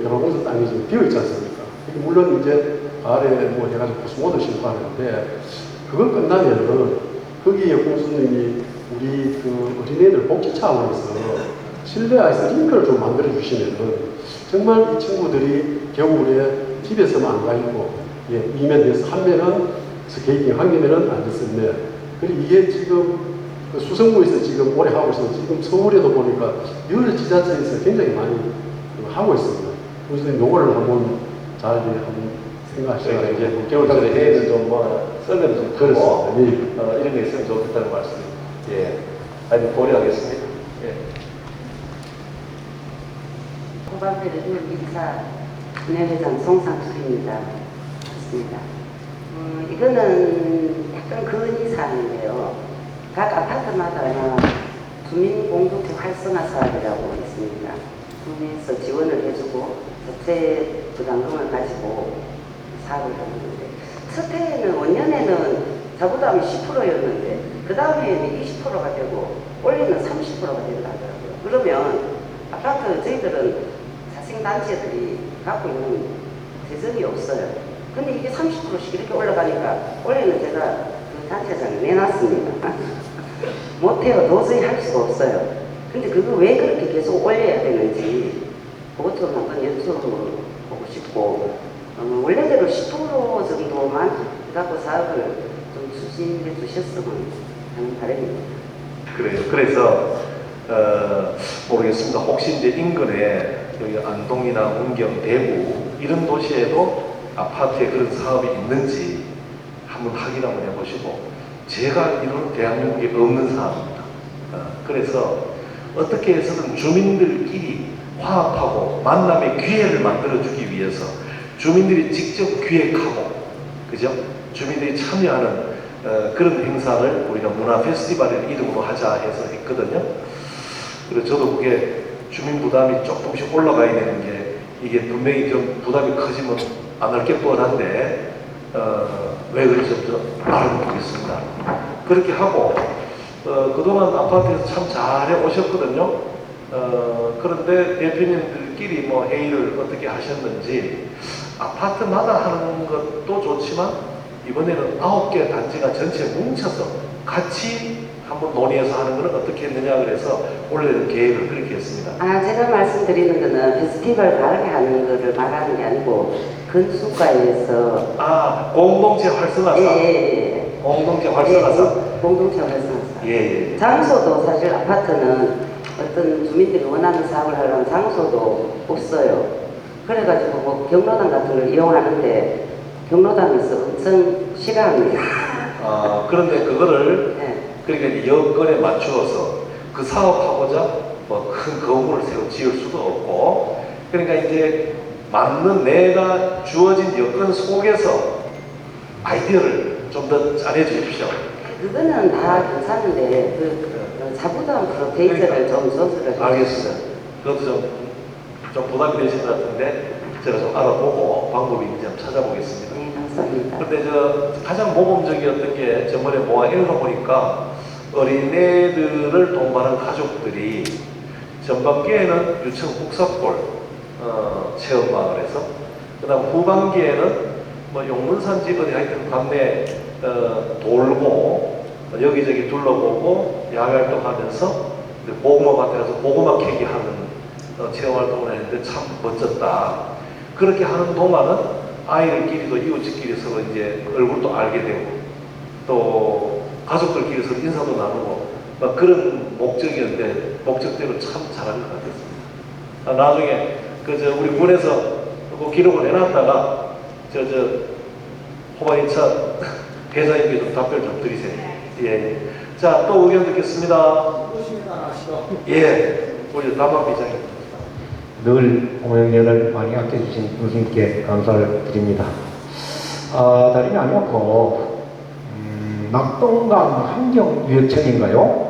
변화공사 땅이 지금 비어 있지 않습니까? 물론 이제 가을에 뭐 해가지고 코스모도 신고 하는데, 그거 끝나면은 거기에 공수님이 우리 그 어린애들 복지 차원에서 실내 아이스링크를 좀 만들어 주시면은 정말 이 친구들이 겨울에 집에서만 안 가있고, 이면에서 한 면은 스케이팅, 한 면은 앉았었네. 그리고 이게 지금 그 수성구에서 지금 오래 하고 있어서 지금 서울에도 보니까 여러 지자체에서 굉장히 많이 하고 있습니다. 그래서 요거를 한번 잘 한번 생각하시고 저희가 이제 겨울철에 애들 좀뭐 썰면 좀 그렇습니다. 크고 이런 게 있으면 좋겠다는 말씀. 예, 아니 고려하겠습니다. 예. 호박대를 인사 분회회장 송상수입니다. 맞습니다. 이거는 약간 근의 사항인데요. 각 아파트마다 주민 공동체 활성화 사업이라고 있습니다. 국내에서 지원을 해주고 자체 부담금을 가지고 사업을 하는데, 첫 해에는 원년에는 자부담이 10%였는데 그 다음에는 20%가 되고 올해는 30%가 된다 하더라고요. 그러면 아파트 저희들은 자생단체들이 갖고 있는 재정이 없어요. 근데 이게 30%씩 이렇게 올라가니까 올해는 제가 그 단체장을 내놨습니다. 못해요. 도저히 할 수가 없어요. 근데 그거 왜 그렇게 계속 올려야 되는지 그것 좀 한번 여쭤보고 싶고, 원래대로 10% 정도만 갖고 사업을 좀 추진해 주셨으면 하는 바람입니다. 그래요. 그래서 모르겠습니다. 혹시 이제 인근에 여기 안동이나 문경, 대구 이런 도시에도 아파트에 그런 사업이 있는지 한번 확인 한번 해보시고, 제가 이런 대한민국에 없는 사업입니다. 그래서 어떻게 해서든 주민들끼리 화합하고 만남의 기회를 만들어주기 위해서 주민들이 직접 기획하고, 그죠? 주민들이 참여하는 그런 행사를 우리가 문화 페스티벌을 이름으로 하자 해서 했거든요. 그래서 저도 그게 주민 부담이 조금씩 올라가야 되는 게, 이게 분명히 좀 부담이 커지면 안 할 게 뻔한데 왜 그런지 좀 알아보겠습니다. 그렇게 하고 그동안 아파트에서 참 잘해 오셨거든요. 그런데 대표님들끼리 뭐 회의를 어떻게 하셨는지, 아파트마다 하는 것도 좋지만 이번에는 9개 단지가 전체 뭉쳐서 같이 한번 논의해서 하는 것은 어떻게 했느냐 그래서 원래는 계획을 그렇게 했습니다. 제가 말씀드리는 거는 페스티벌 가을에 하는 거를 말하는 게 아니고 건축가에서 공동체 활성화사. 예. 공동체 활성화사. 공동체 활성화사. 예. 장소도 사실 아파트는 어떤 주민들이 원하는 사업을 하려면 장소도 없어요. 그래가지고 뭐 경로당 같은 걸 이용하는데 경로당에서 엄청 싫어합니다. 그런데 그거를 네. 그러니까 여건에 맞추어서 그 사업하고자 뭐 큰 건물을 새로 지을 수도 없고, 그러니까 이제 맞는 내가 주어진 여건 속에서 아이디어를 좀 더 잘해 주십시오. 그거는 다 괜찮은데 자부담 프로테이저를 좀 조절을 알겠습니다. 그것도 좀 부담이 되실 것 같은데 제가 좀 알아보고 방법이 있는지 한번 찾아보겠습니다. 네, 감사합니다. 근데 가장 모범적이었던 게 저번에 모아 읽어보니까 어린애들을 동반한 가족들이 전반기에는 유청 국사골 체험마을에서, 그 다음 후반기에는 뭐 용문산지 어디 하여튼 관내 돌고 여기저기 둘러보고 야외 활동하면서 고구마 밭에 가서 고구마 캐기 하는 체험활동을 했는데 참 멋졌다. 그렇게 하는 동안은 아이들끼리도 이웃끼리 서로 이제 얼굴도 알게 되고 또 가족들끼리 서로 인사도 나누고 그런 목적이었는데 목적대로 참 잘한 것 같았습니다. 나중에 우리 군에서 그 기록을 해놨다가 호반이차 회장님께 좀 답변 좀 드리세요. 예. 자, 또 의견 듣겠습니다. 예, 우리 담화 비장님. 늘 공연을 많이 아껴주신 교수님께 감사를 드립니다. 다름이 아니었고 낙동강 환경유역청인가요?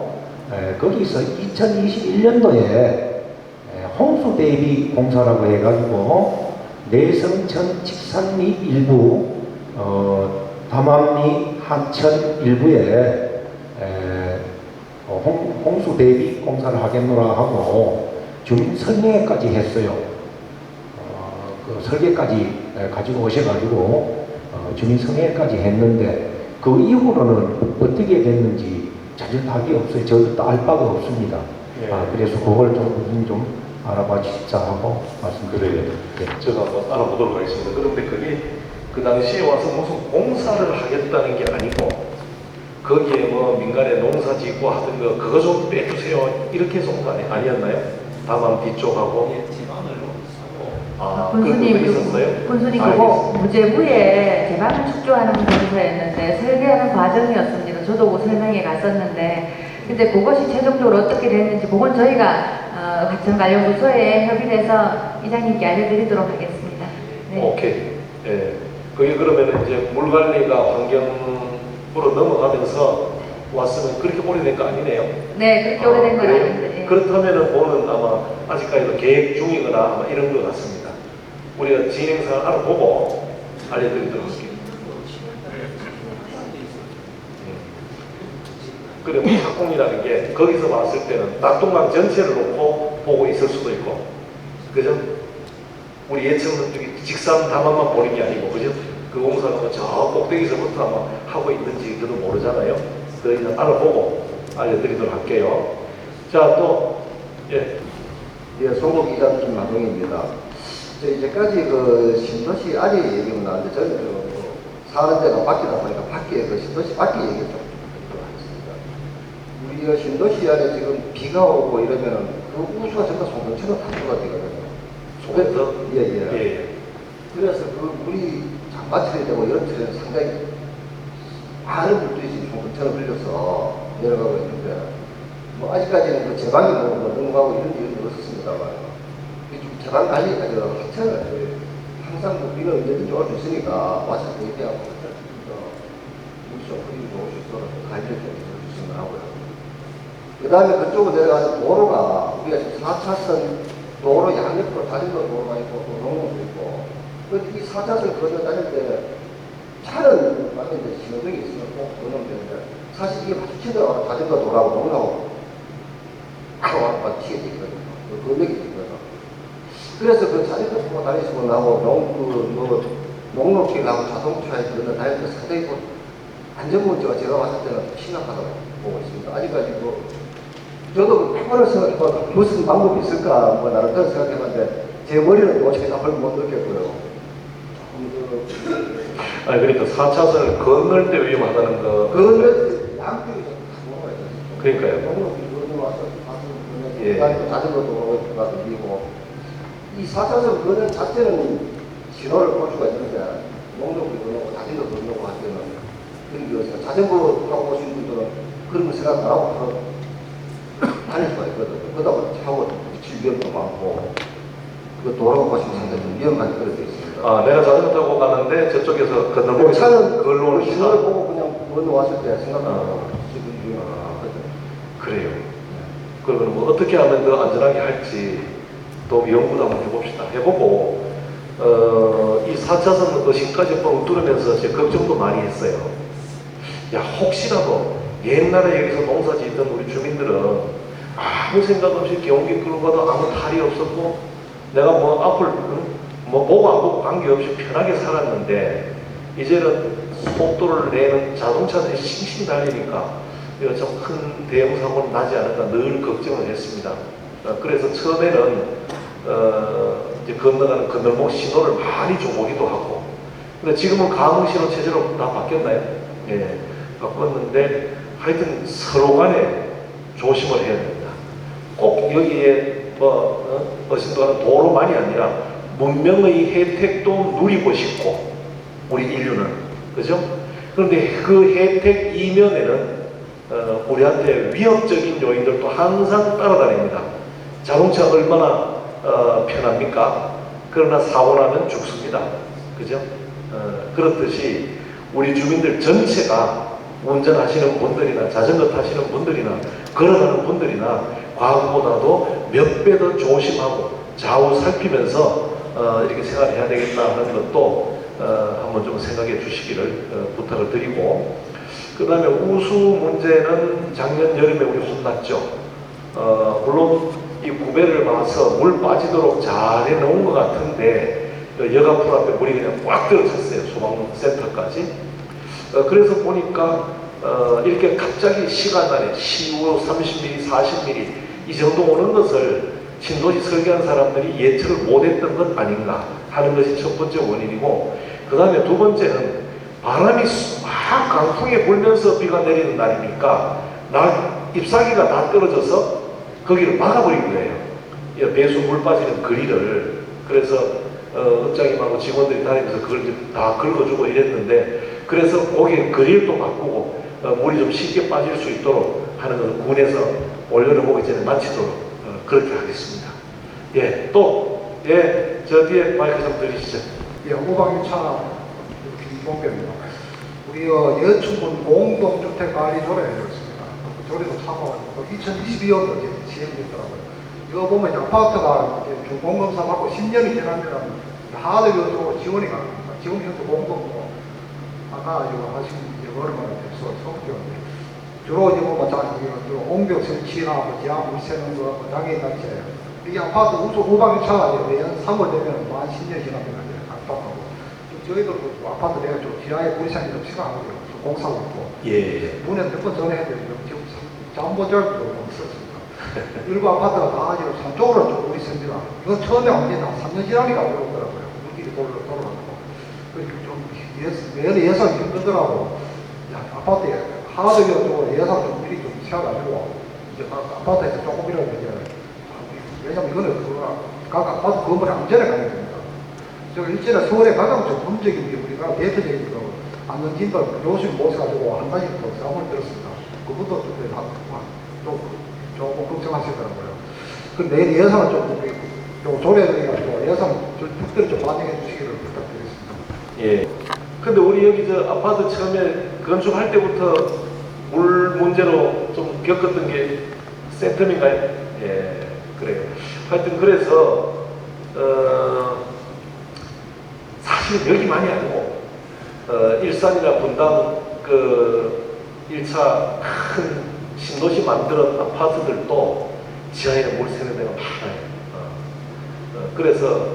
거기서 2021년도에 홍수 대비 공사라고 해가지고 내성천 직산리 일부, 담암리 하천 일부에 홍수 대비 공사를 하겠노라 하고 주민 설명회까지 했어요. 그 설계까지 가지고 오셔가지고 주민 설명회까지 했는데 그 이후로는 어떻게 됐는지 전혀 답이 없어요. 저도 또 알 바가 없습니다. 예. 그래서 그걸 좀 알아봐 주시자 하고 말씀드려요. 네. 제가 한번 알아보도록 하겠습니다. 그런데 그게 그 당시에 와서 무슨 공사를 하겠다는 게 아니고 거기에 뭐 민간에 농사 짓고 하던 거 그거 좀 빼주세요 이렇게 해서 온 거 아니었나요? 다만 뒤쪽하고 군수님, 있었어요? 군수님 알겠습니다. 그거 무제부에 제방을 축조하는 공사였는데 설계하는 과정이었습니다. 저도 그 설명회 갔었는데 근데 그것이 최종적으로 어떻게 됐는지 그건 저희가 과천관련부서에 협의를 해서 이장님께 알려드리도록 하겠습니다. 네. 오케이. 예. 그게 그러면 이제 물관리가 환경으로 넘어가면서 왔으면 그렇게 오래된 거 아니네요? 네, 그렇게 오래된 건 그래요? 아닌데. 예. 그렇다면은 뭐는 아마 아직까지도 계획 중이거나 아마 이런 것 같습니다. 우리가 진행상을 알아보고 알려드리도록 할게요. 그래, 뭐 착공이라는 게 거기서 봤을 때는 낙동강 전체를 놓고 보고 있을 수도 있고, 그죠? 우리 예천은 직산 담화만 보는 게 아니고, 그죠? 그 공사가 저 꼭대기서부터 아마 하고 있는지 저도 모르잖아요. 그래서 알아보고 알려드리도록 할게요. 자, 또, 예. 예, 송국 기자 김만동입니다. 이제까지 그 신도시 아리 얘기가 나왔는데 저는 사는 데가 밖이다 보니까 밖에 그 신도시 밖에 얘기 좀 하겠습니다. 우리가 신도시 안에 지금 비가 오고 이러면은 그 우수가 전부 송정처럼 다수가 되거든요. 송정터? 예. 그래서 그 물이 장마철이 되고 여름철에는 상당히 많은 물들이 지금 송정처럼 흘려서 내려가고 있는데 뭐 아직까지는 그 제방이 뭐 넘어가고 이런 일은 없었습니다만 제방 관리까지 하찮아요. 항상 뭐 비는 언제든지 올 수 있으니까 와서 얘기하고 물좀 흐리고 좋을 수 있도록 관리를 좀 해주시면 하고요. 그 다음에 그쪽으로 내려가서 도로가 우리가 지금 4차선 도로 양옆으로 자전거 도로가 있고 농로도 있고 이 4차선 건너다닐 때 차는 만약에 신호등이 있으면 꼭 건너면 되는데 사실 이게 마주치더라도 자전거 도로하고 농로하고 아까 튀게 되거든요. 건너기 되거든요. 그래서 그 자전거 타고 다니시고 나고 농로길하고 자동차에 건너다닐 때 상당히 안전문제가 제가 봤을 때는 심각하다고 보고 있습니다. 아직까지 저도 그거를 생각해봐 무슨 방법이 있을까 나름대로 생각해봤는데 제 머리는 도저히 답을 못 느꼈고요. 아니, 그러니까 4차선을 건널 때 위험하다는 거. 그런데 양쪽이 좀 넘어가야 돼요. 그러니까요. 농로길 건너와서 예. 자전거도 가서 밀고 이 4차선 건너 자체는 신호를 볼 수가 있는데 농로길 건너고 자전거 건너고 할 때는 그런 게 자전거 타고 오신 분들은 그런 거 생각 안 하고 바로 다닐 수가 있거든요. 그러다 보니 차고 부딪힐 위험도 많고 그 도로가 보시면 상당히 좀 위험하게 그려져 있습니다. 아, 내가 자전거 타고 가는데 저쪽에서 건너고 차는 걸로 신호를 보고 그냥 건너왔을 때 생각하고 지금 위험하거든요. 그래요. 그러면 뭐 어떻게 하면 더 안전하게 할지 또 연구도 한번 해봅시다. 해보고 이 4차선 의심까지 뻥 뚫으면서 제 걱정도 많이 했어요. 야, 혹시라도 옛날에 여기서 농사 짓던 우리 주민들은 아무 생각 없이 경기 끌고 가도 아무 탈이 없었고 내가 뭐 앞을 뭐 보고 안 보고 관계없이 편하게 살았는데 이제는 속도를 내는 자동차들이 싱싱 달리니까 이거 좀 큰 대형 사고는 나지 않을까 늘 걱정을 했습니다. 그래서 처음에는 이제 건너가는 건널목 신호를 많이 줘보기도 하고. 근데 지금은 가공 신호 체제로 다 바뀌었나요? 예, 바꿨는데 하여튼 서로 간에 조심을 해야 됩니다. 꼭 여기에 어신도하는 도로만이 아니라 문명의 혜택도 누리고 싶고 우리 인류는 그죠? 그런데 그 혜택 이면에는 우리한테 위협적인 요인들도 항상 따라다닙니다. 자동차 얼마나 편합니까? 그러나 사고 나면 죽습니다. 그죠? 그렇듯이 우리 주민들 전체가 운전하시는 분들이나 자전거 타시는 분들이나 걸어가는 분들이나 과거보다도 몇 배 더 조심하고 좌우 살피면서 이렇게 생활해야 되겠다 하는 것도 한번 좀 생각해 주시기를 부탁을 드리고, 그 다음에 우수 문제는 작년 여름에 우리 혼났죠. 물론 이 구배를 봐서 물 빠지도록 잘 해놓은 것 같은데 여가풀 앞에 물이 그냥 꽉 들어찼어요. 소방센터까지. 그래서 보니까 이렇게 갑자기 시간 안에 15, 30mm, 40mm 이 정도 오는 것을 신도시 설계한 사람들이 예측을 못했던 것 아닌가 하는 것이 첫 번째 원인이고, 그 다음에 두 번째는 바람이 막 강풍에 불면서 비가 내리는 날이니까 잎사귀가 다 떨어져서 거기를 막아버린 거예요. 배수 물 빠지는 거리를. 그래서 읍장님하고 직원들이 다니면서 그걸 다 긁어주고 이랬는데, 그래서 거기 거리를 또 바꾸고 물이 좀 쉽게 빠질 수 있도록 하는 걸 군에서 올여름 오기 전에 마치도록 그렇게 하겠습니다. 예, 또, 예, 저 뒤에 마이크 좀 드리시죠. 예, 오방차 김봉배입니다. 우리 여충군 공동주택관리조례였습니다. 조례도 참고하고 2022년도 이제 시행됐더라고요. 이거 보면 이제 아파트가 이제 준공검사 받고 10년이 지나면 하드웨어적으로 지원이 가능합니다. 지금 현재 공동도 아까 이거 하신 여러분을 대해서 성격인데 주로 이제 뭐 옹벽 설치나 뭐 지하 물 새는 거, 장애인단체 이 아파트 우수 오방차가 매년 3월 되면 만 10년 지나면 안타까워. 저희들도 아파트 내가 좀 지하에 물새는 좀 심하고요. 공사고 있고. 예. 문에 몇 번 전화해야 돼요. 지금 잠보절도 없었습니다. 일부 아파트가 다 지금 산쪽으로 좀 물이 셉니다. 이건 처음에 완전히 3년 지나니까 어렵더라고요. 물길이 돌아가고. 그러니까 좀 매일 예산이 힘들더라고. 아파트에 하드웨어 쪽으로 예산 좀 미리 좀 세워가지고 이제 아파트에서 조금이라도 이제 왜냐면 이거는 각 아파트 건물에 안전에 가야 됩니다. 제가 일전에 서울에 가장 전문적인 게 우리가 대표적인 거 안전진단 교수님 모셔가지고 한 가지 더 싸움을 들었습니다. 그분도 조금 걱정하시더라고요. 그 내일 예산을 좀 조례해가지고 예산 좀 특별히 좀 반영해 주시기를 부탁드리겠습니다. 예. 근데 우리 여기 저 아파트 처음에 건축할 때부터 물 문제로 좀 겪었던 게 센텀인가요? 예, 그래요. 하여튼 그래서 사실 여기만이 아니고 일산이나 분당 그 1차 큰 신도시 만들었던 아파트들도 지하에는 물 새는 데가 많아요. 그래서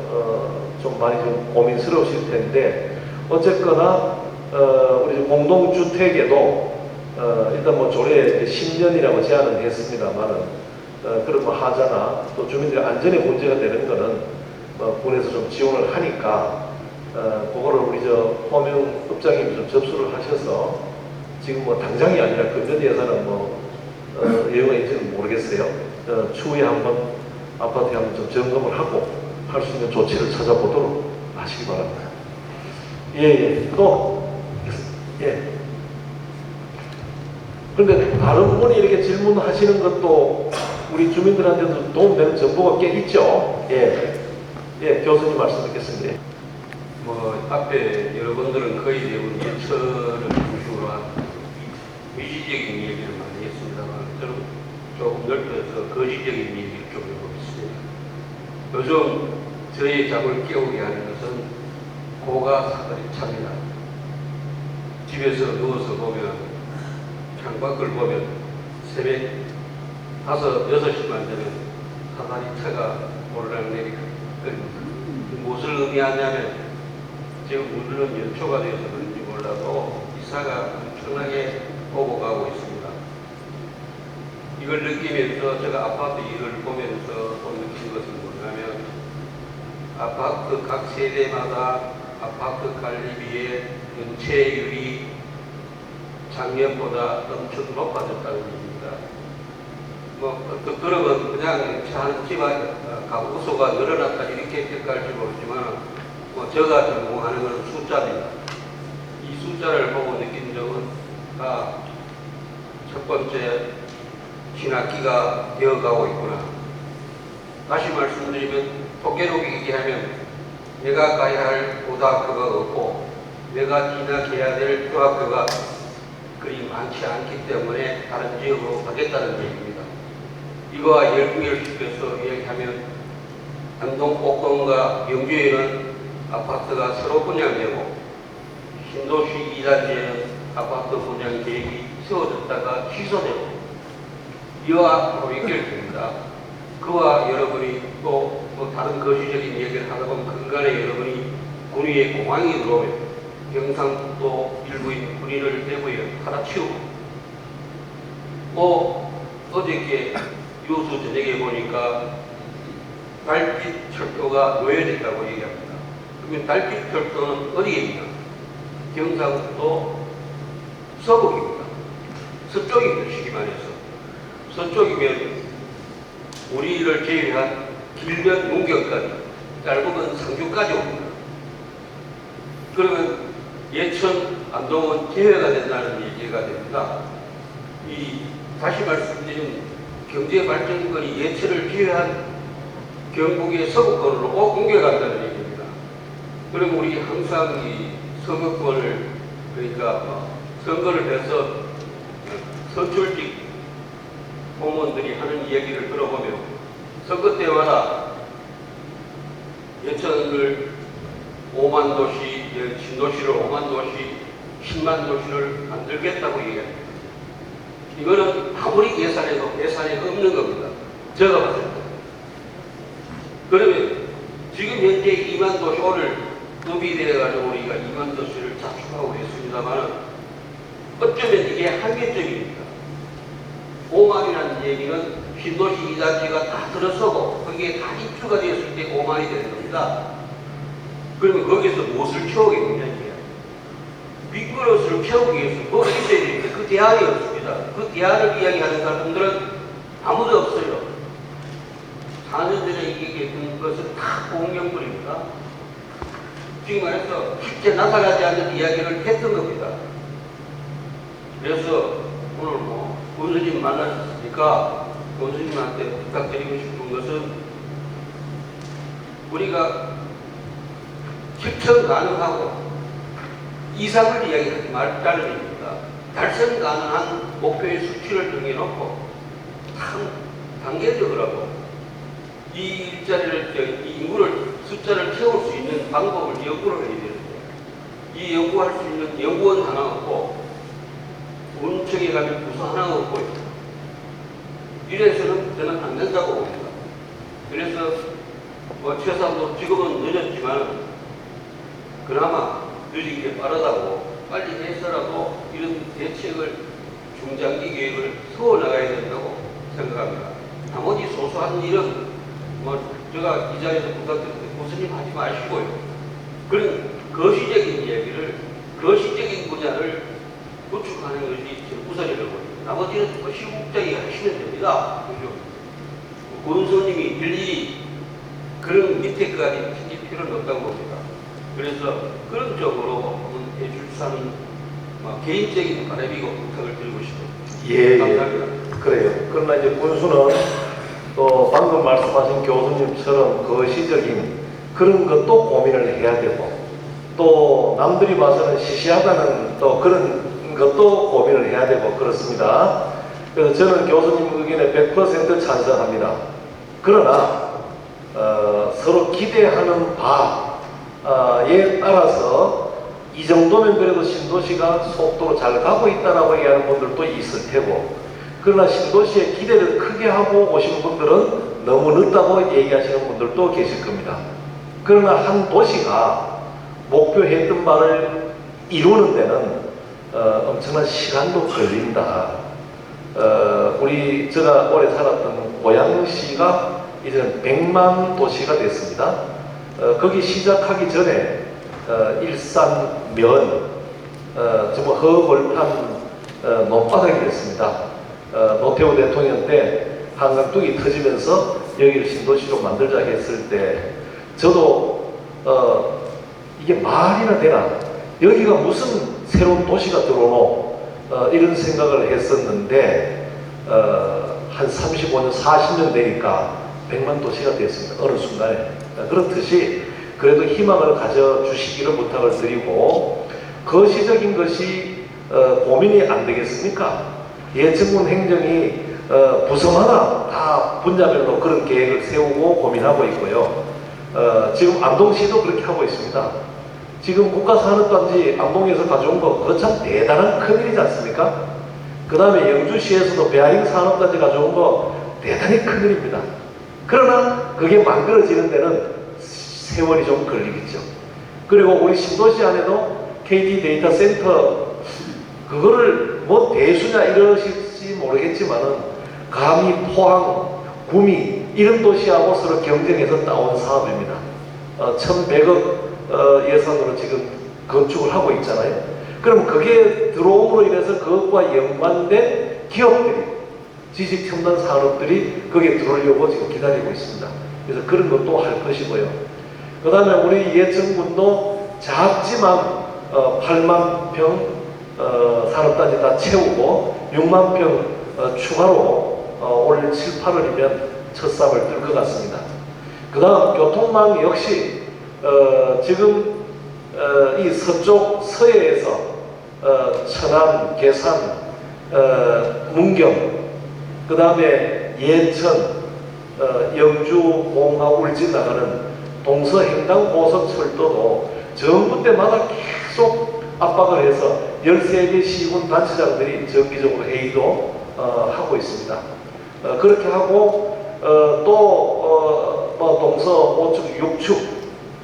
좀 많이 좀 고민스러우실 텐데, 어쨌거나 우리 공동주택에도 일단 뭐 조례 10년이라고 제안은 했습니다만은 그런 뭐 하자나 또 주민들의 안전에 문제가 되는 거는 군에서 좀 지원을 하니까 그거를 우리 저 호명 읍장님이 좀 접수를 하셔서 지금 뭐 당장이 아니라 그 예산은 뭐 여유가 있지는 모르겠어요. 추후에 한번 아파트에 한번 좀 점검을 하고 할 수 있는 조치를 찾아보도록 하시기 바랍니다. 예. 또, 예. 그런데 다른 분이 이렇게 질문하시는 것도 우리 주민들한테도 도움되는 정보가 꽤 있죠. 예. 예, 교수님 말씀 듣겠습니다. 뭐, 앞에 여러분들은 거의 대부분 예천을 중심으로 한 미지적인 얘기를 많이 했습니다만, 저는 조금 넓혀서 거시적인 얘기를 좀 해보겠습니다. 요즘 저희 잠을 깨우게 하는 것은 고가 사다리 차입니다. 집에서 누워서 보면, 창밖을 보면 새벽 5, 6시만 되면 사다리 차가 오르락내리락 끓입니다. 무엇을 의미하냐면 지금 물론 연초가 되어서 그런지 몰라도 이사가 엄청나게 오고 가고 있습니다. 이걸 느끼면서 제가 아파트 일을 보면서 또 느낀 것은 뭐냐면 아파트 각 세대마다 아파트 관리비의 연체율이 작년보다 엄청 높아졌다는 얘기입니다. 어떤 그러면 그냥 한 집안 가구 수가 늘어났다 이렇게 평가할지 모르지만 제가 전공하는 것은 숫자입니다. 이 숫자를 보고 느낀 점은 첫 번째 신학기가 되어가고 있구나. 다시 말씀드리면 토끼로 얘기하면 내가 가야 할 고등학교가 없고 내가 진학해야 될 중학교가 그리 많지 않기 때문에 다른 지역으로 가겠다는 얘기입니다. 이거와 열중시켜서 이야기하면 안동 옥동과 영주에는 아파트가 새로 분양되고 신도시 2단지에는 아파트 분양 계획이 세워졌다가 취소되고 이와 연결됩니다. 그와 여러분이 또 다른 거시적인 얘기를 하다 보면 근간에 여러분이 군위에 공항이 들어오면 경상도 일부인 군위를 대구에 갈아치우고 어저께 유수 저녁에 보니까 달빛 철도가 노예됐다고 얘기합니다. 그러면 달빛 철도는 어디입니까? 경상도 서북입니다. 서쪽입니다. 시기만 해서. 서쪽이면 우리를 제외한 길면 용경까지, 짧으면 상주까지 옵니다. 그러면 예천, 안동은 제외가 된다는 얘기가 됩니다. 다시 말씀드리면 경제발전권이 예천을 제외한 경북의 서구권으로 옮겨간다는 얘기입니다. 그럼 우리 항상 이 서구권을 그러니까 선거를 해서 선출직 공무원들이 하는 이야기를 들어보면 선거 때마다 예천을 5만 도시, 신도시를 5만 도시, 10만 도시를 만들겠다고 얘기합니다. 이거는 아무리 계산해도 계산이 없는 겁니다. 제가 봤을 때. 그러면 지금 현재 2만 도시 오늘 급이 되어가지고 우리가 2만 도시를 자축하고 있습니다만 어쩌면 이게 한계점입니다. 5만이라는 얘기는 신도시 2단지가 다 들어서고 거기에 다 입주가 되었을 때 5만이 되는 겁니다. 그러면 거기서 무엇을 채우겠느냐. 빅그릇을 채우기 위해서 뭐가 있어야 되는데 그 대안이 없습니다. 그 대안을 이야기하는 사람들은 아무도 없어요. 4년 전에 얘기했던 것은 다 공명불입니다. 지금 말해서 실제 나타나지 않는 이야기를 했던 겁니다. 그래서 오늘 권수님 만나셨으니까 권수님한테 부탁드리고 싶은 것은 우리가 실천 가능하고 이상을 이야기하지 말자는 얘기입니다. 달성 가능한 목표의 수치를 정해놓고 단계적으로 이 일자리를, 이 인구를, 숫자를 채울 수 있는 방법을 연구를 해야 되는데 이 연구할 수 있는 연구원 하나 없고 원청에 가면 부서 하나 없고 이래서는 저는 안 된다고 봅니다. 그래서 최소한도 지금은 늦었지만 그나마 늦은 게 빠르다고 빨리 해서라도 이런 대책을 중장기 계획을 세워나가야 된다고 생각합니다. 나머지 소소한 일은 제가 이 자리에서 부탁드리는데 교수님 하지 마시고요. 그런 거시적인 이야기를 거시적인 분야를 구축하는 것이 우선이라고 봅니다. 나머지는 시국자기 하시면 됩니다. 그죠? 권수님이 일일이 그런 밑에까지 챙길 필요는 없다고 봅니다. 그래서 그런 쪽으로 한번 해줄사는 개인적인 바람이고 부탁을 드리고 싶습니다. 감사합니다. 그래요. 그러나 이제 군수는 또 방금 말씀하신 교수님처럼 거시적인 그런 것도 고민을 해야 되고 또 남들이 봐서는 시시하다는 또 그런 것도 고민을 해야 되고 그렇습니다. 그래서 저는 교수님 의견에 100% 찬성합니다. 그러나 서로 기대하는 바에 따라서 이 정도면 그래도 신도시가 속도로 잘 가고 있다라고 얘기하는 분들도 있을 테고 그러나 신도시에 기대를 크게 하고 오신 분들은 너무 늦다고 얘기하시는 분들도 계실 겁니다. 그러나 한 도시가 목표했던 바를 이루는 데는 엄청난 시간도 걸린다. 제가 오래 살았던 고양시가 이제는 100만 도시가 됐습니다. 거기 시작하기 전에 일산면 정말 허벌판 논바닥이었습니다. 노태우 대통령 때 한강둑이 터지면서 여기를 신도시로 만들자 했을 때 저도 이게 말이나 되나, 여기가 무슨 새로운 도시가 들어오노, 이런 생각을 했었는데 한 35년 40년 되니까 100만 도시가 됐습니다. 어느 순간에. 그렇듯이 그래도 희망을 가져주시기를 부탁을 드리고, 거시적인 것이 고민이 안 되겠습니까? 예천군 행정이 부서마다 다 분야별로 그런 계획을 세우고 고민하고 있고요. 지금 안동시도 그렇게 하고 있습니다. 지금 국가산업단지 안동에서 가져온 거 그거 참 대단한 큰일이지 않습니까? 그 다음에 영주시에서도 베아링 산업단지 가져온 거 대단히 큰일입니다. 그러나 그게 만들어지는 데는 세월이 좀 걸리겠죠. 그리고 우리 신도시 안에도 KT 데이터 센터, 그거를 뭐 대수냐 이러실지 모르겠지만은 감히 포항, 구미 이런 도시하고 서로 경쟁해서 따온 사업입니다. 1100억 예산으로 지금 건축을 하고 있잖아요. 그럼 그게 들어옴으로 인해서 그것과 연관된 기업들이, 지식첨단 산업들이 거기에 들어오려고 지금 기다리고 있습니다. 그래서 그런 것도 할 것이고요. 그 다음에 우리 예천군도 작지만 8만 평 산업단지 다 채우고 6만 평 추가로 올 7, 8월이면 첫 삽을 뜰 것 같습니다. 그 다음 교통망 역시 지금 이 서쪽 서해에서 천안, 계산, 문경, 그 다음에 예천, 영주, 봉화, 울진 나가는 동서횡단고속철도도 정부 때마다 계속 압박을 해서 13개 시군 단체장들이 정기적으로 회의도 하고 있습니다. 그렇게 하고 또 동서 5축, 6축,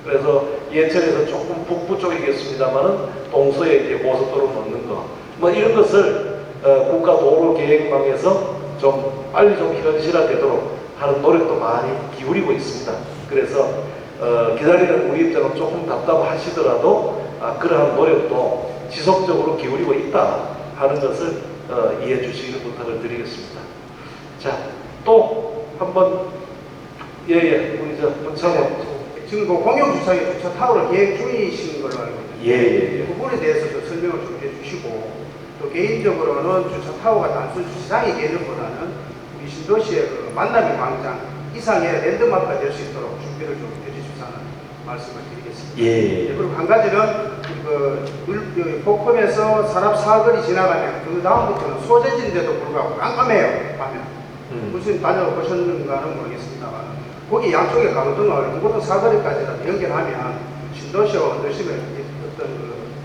그래서 예천에서 조금 북부 쪽이겠습니다만은 동서에 이제 고속도로 넣는 거, 뭐 이런 것을 국가도로계획망에서 좀 빨리 좀 현실화되도록 하는 노력도 많이 기울이고 있습니다. 그래서 기다리는 우리 입장은 조금 답답하시더라도 그러한 노력도 지속적으로 기울이고 있다 하는 것을 이해해 주시기를 부탁을 드리겠습니다. 자, 또 한번 우리 문창원 지금 그 공영주차에 주차 타워를 계획 중이신 걸로 알고 있는데 그 부분에 대해서도 설명을 좀 해주시고, 또 개인적으로는 주차 타워가 단순 주차장의 개념보다는 우리 신도시의 그 만남의 광장 이상의 랜드마크가 될 수 있도록 준비를 좀 해주십사는 말씀을 드리겠습니다. 그리고 한 가지는 그 폭포에서 산업 사거리 지나가면 그 다음부터는 소재지인데도 불구하고 깜깜해요. 밤에 무슨 다녀보셨는가는 모르겠습니다만 거기 양쪽에 가로등을 인고도 사거리까지 연결하면 신도시와 원도심에 어떤 그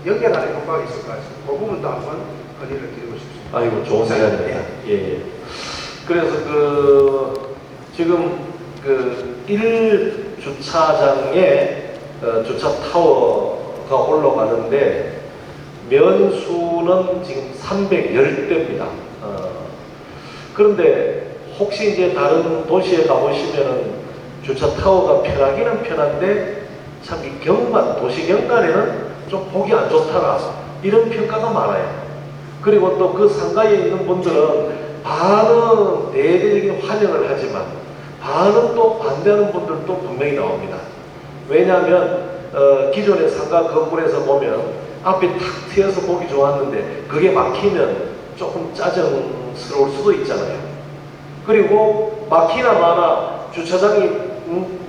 연결하는 효과가 있을 것 같습니다. 그 부분도 한번 건의를 드리고 싶습니다. 아이고, 좋은 생각입니다. 그래서 지금 1주차장에 주차 타워가 올라가는데 면수는 지금 310대입니다. 그런데 혹시 이제 다른 도시에 가보시면은 주차 타워가 편하기는 편한데 참 이 경관, 도시 경관에는 좀 보기 안 좋더라, 이런 평가가 많아요. 그리고 또 그 상가에 있는 분들은 반은 대대적인 환영을 하지만 반은 또 반대하는 분들도 분명히 나옵니다. 왜냐하면 기존의 상가 건물에서 보면 앞에 탁 트여서 보기 좋았는데 그게 막히면 조금 짜증스러울 수도 있잖아요. 그리고 막히나 마나 주차장이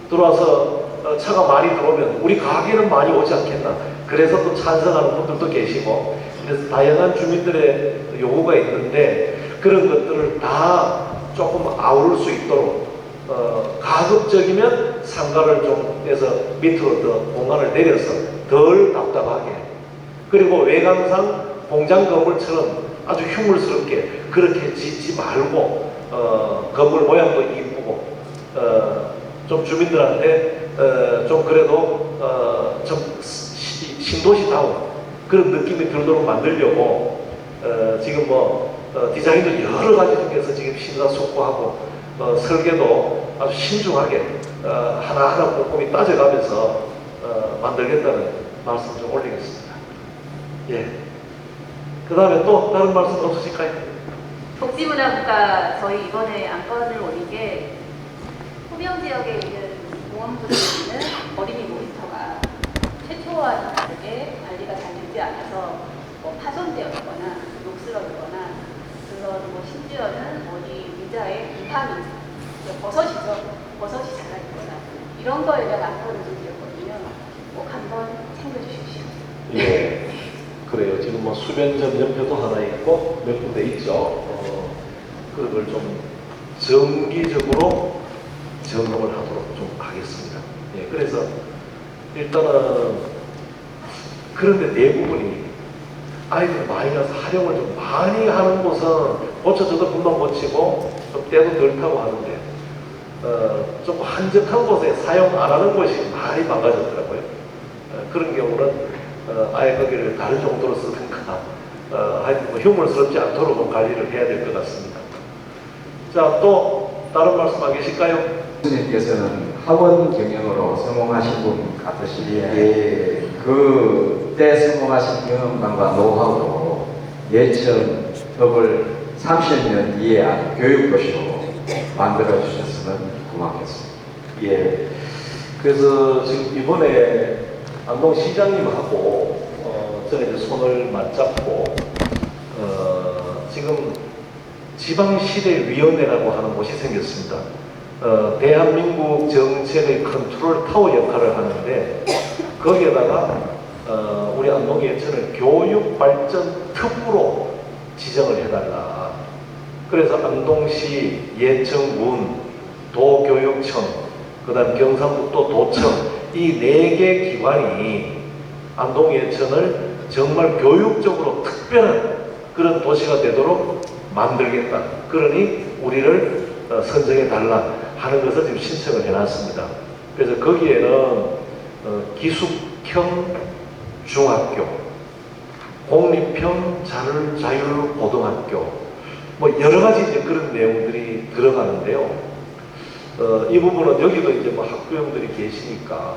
들어와서 차가 많이 들어오면 우리 가게는 많이 오지 않겠나, 그래서 또 찬성하는 분들도 계시고, 그래서 다양한 주민들의 요구가 있는데 그런 것들을 다 조금 아우를 수 있도록 가급적이면 상가를 좀 해서 밑으로 더 공간을 내려서 덜 답답하게, 그리고 외관상 공장 건물처럼 아주 흉물스럽게 그렇게 짓지 말고 건물 모양도 이쁘고 좀 주민들한테 좀 그래도 좀 신도시다운 그런 느낌이 들도록 만들려고 지금 디자인도 여러 가지 중에서 지금 심사숙고하고 설계도 아주 신중하게 하나하나 꼼꼼히 따져가면서 만들겠다는 말씀 좀 올리겠습니다. 예. 그 다음에 또 다른 말씀 없으실까요? 복지문화부가 저희 이번에 안건을 올린 게 후명 지역에 있는 공원들에 있는 어린이 놀이터가 최초와는 다르게 관리가 잘 되지 않아서 뭐 파손되었거나 녹슬어졌거나 그런 뭐 심지어는 어디 의자에 곰팡이, 버섯이 자라있거나 이런 거에 대한 안건을 좀 드렸거든요. 꼭 한번 챙겨주십시오. 예. 그래요. 지금 뭐 수변전 옆에도 하나 있고 몇 군데 있죠. 그걸 좀 정기적으로 점검을 하도록 좀 하겠습니다. 예. 그래서 일단은 그런데 대부분이 아이들 많이 가서 활용을 좀 많이 하는 곳은 고쳐줘도 금방 고치고 좀 때도 덜 타고 하는데 좀 한적한 곳에 사용 안 하는 곳이 많이 망가졌더라고요. 그런 경우는 아예 거기를 다른 정도로 쓰든가 하여튼 뭐 흉물스럽지 않도록 관리를 해야 될 것 같습니다. 자, 또 다른 말씀 안 계실까요? 교수님께서는 학원 경영으로 성공하신 분 같으시기에 그때 성공하신 경험담과 노하우로 예천읍을 30년 뒤에 아주 교육도시로 만들어 주셨으면 고맙겠습니다. 예. 그래서 지금 이번에 안동시장님하고 저는 이제 손을 맞잡고 지금 지방시대위원회라고 하는 곳이 생겼습니다. 대한민국 정책의 컨트롤 타워 역할을 하는데 거기에다가 우리 안동 예천을 교육발전 특구로 지정을 해달라. 그래서 안동시, 예천군, 도교육청, 그 다음 경상북도 도청 이 4개 기관이 안동 예천을 정말 교육적으로 특별한 그런 도시가 되도록 만들겠다. 그러니 우리를 선정해 달라 하는 것을 지금 신청을 해놨습니다. 그래서 거기에는 기숙형 중학교, 공립형 자율고등학교 뭐 여러 가지 이제 그런 내용들이 들어가는데요. 이 부분은 여기도 이제 뭐 학부형들이 계시니까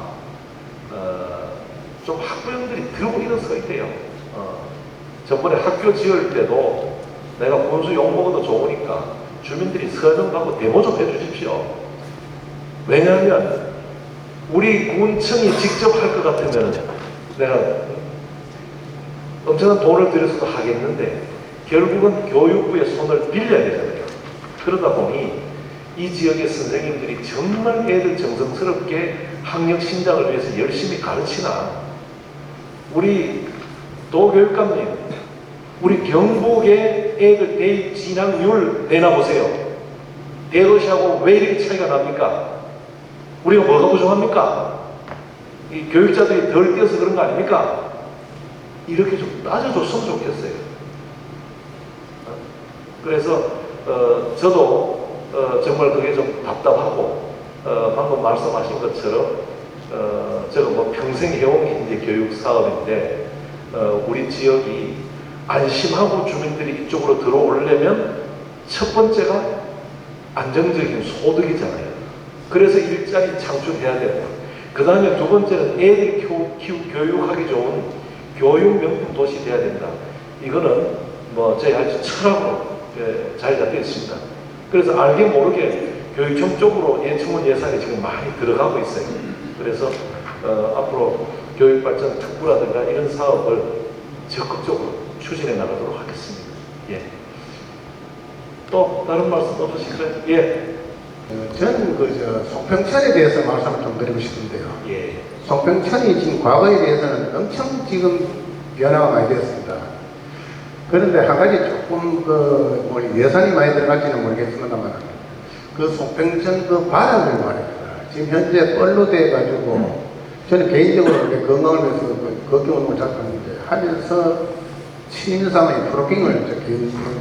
좀 학부형들이 들고 일어서 있대요. 저번에 학교 지을 때도 내가 군수 욕먹어도 좋으니까 주민들이 서명하고 데모 좀 해주십시오. 왜냐하면 우리 군청이 직접 할 것 같으면 내가 엄청난 돈을 들여서도 하겠는데 결국은 교육부의 손을 빌려야 되잖아요. 그러다 보니 이 지역의 선생님들이 정말 애들 정성스럽게 학력 신장을 위해서 열심히 가르치나 우리 도교육감님 우리 경북의 애들 대입 진학률 내놔보세요. 대도시하고 왜 이렇게 차이가 납니까? 우리가 뭐가 부족합니까? 이 교육자들이 덜 뛰어서 그런 거 아닙니까? 이렇게 좀 따져줬으면 좋겠어요. 그래서 저도 정말 그게 좀 답답하고 방금 말씀하신 것처럼 제가 뭐 평생 해온 게 이제 교육 사업인데 우리 지역이 안심하고 주민들이 이쪽으로 들어오려면 첫 번째가 안정적인 소득이잖아요. 그래서 일자리 창출해야 되고 그 다음에 두 번째는 애들 교육하기 좋은 교육명품 도시 돼야 된다. 이거는 뭐 저희 아주 철학으로 잘 잡혀 있습니다. 그래서 알게 모르게 교육청 쪽으로 예천군 예산이 지금 많이 들어가고 있어요. 그래서 앞으로 교육발전 특구라든가 이런 사업을 적극적으로 추진해 나가도록 하겠습니다. 예. 또 다른 말씀 없으실까요? 예. 저는 송평천에 대해서 말씀을 좀 드리고 싶은데요. 예. 송평천이 지금 과거에 대해서는 엄청 지금 변화가 많이 됐습니다. 그런데 한 가지 조금 뭐 예산이 많이 들어갈지는 모르겠습니다만 그 송평천 그 바람을 말입니다. 지금 현재 뻘로 돼 가지고 저는 개인적으로 건강을 위해서 걷기 운동을 자주 하는데 하면서 시민사회의 프로깅을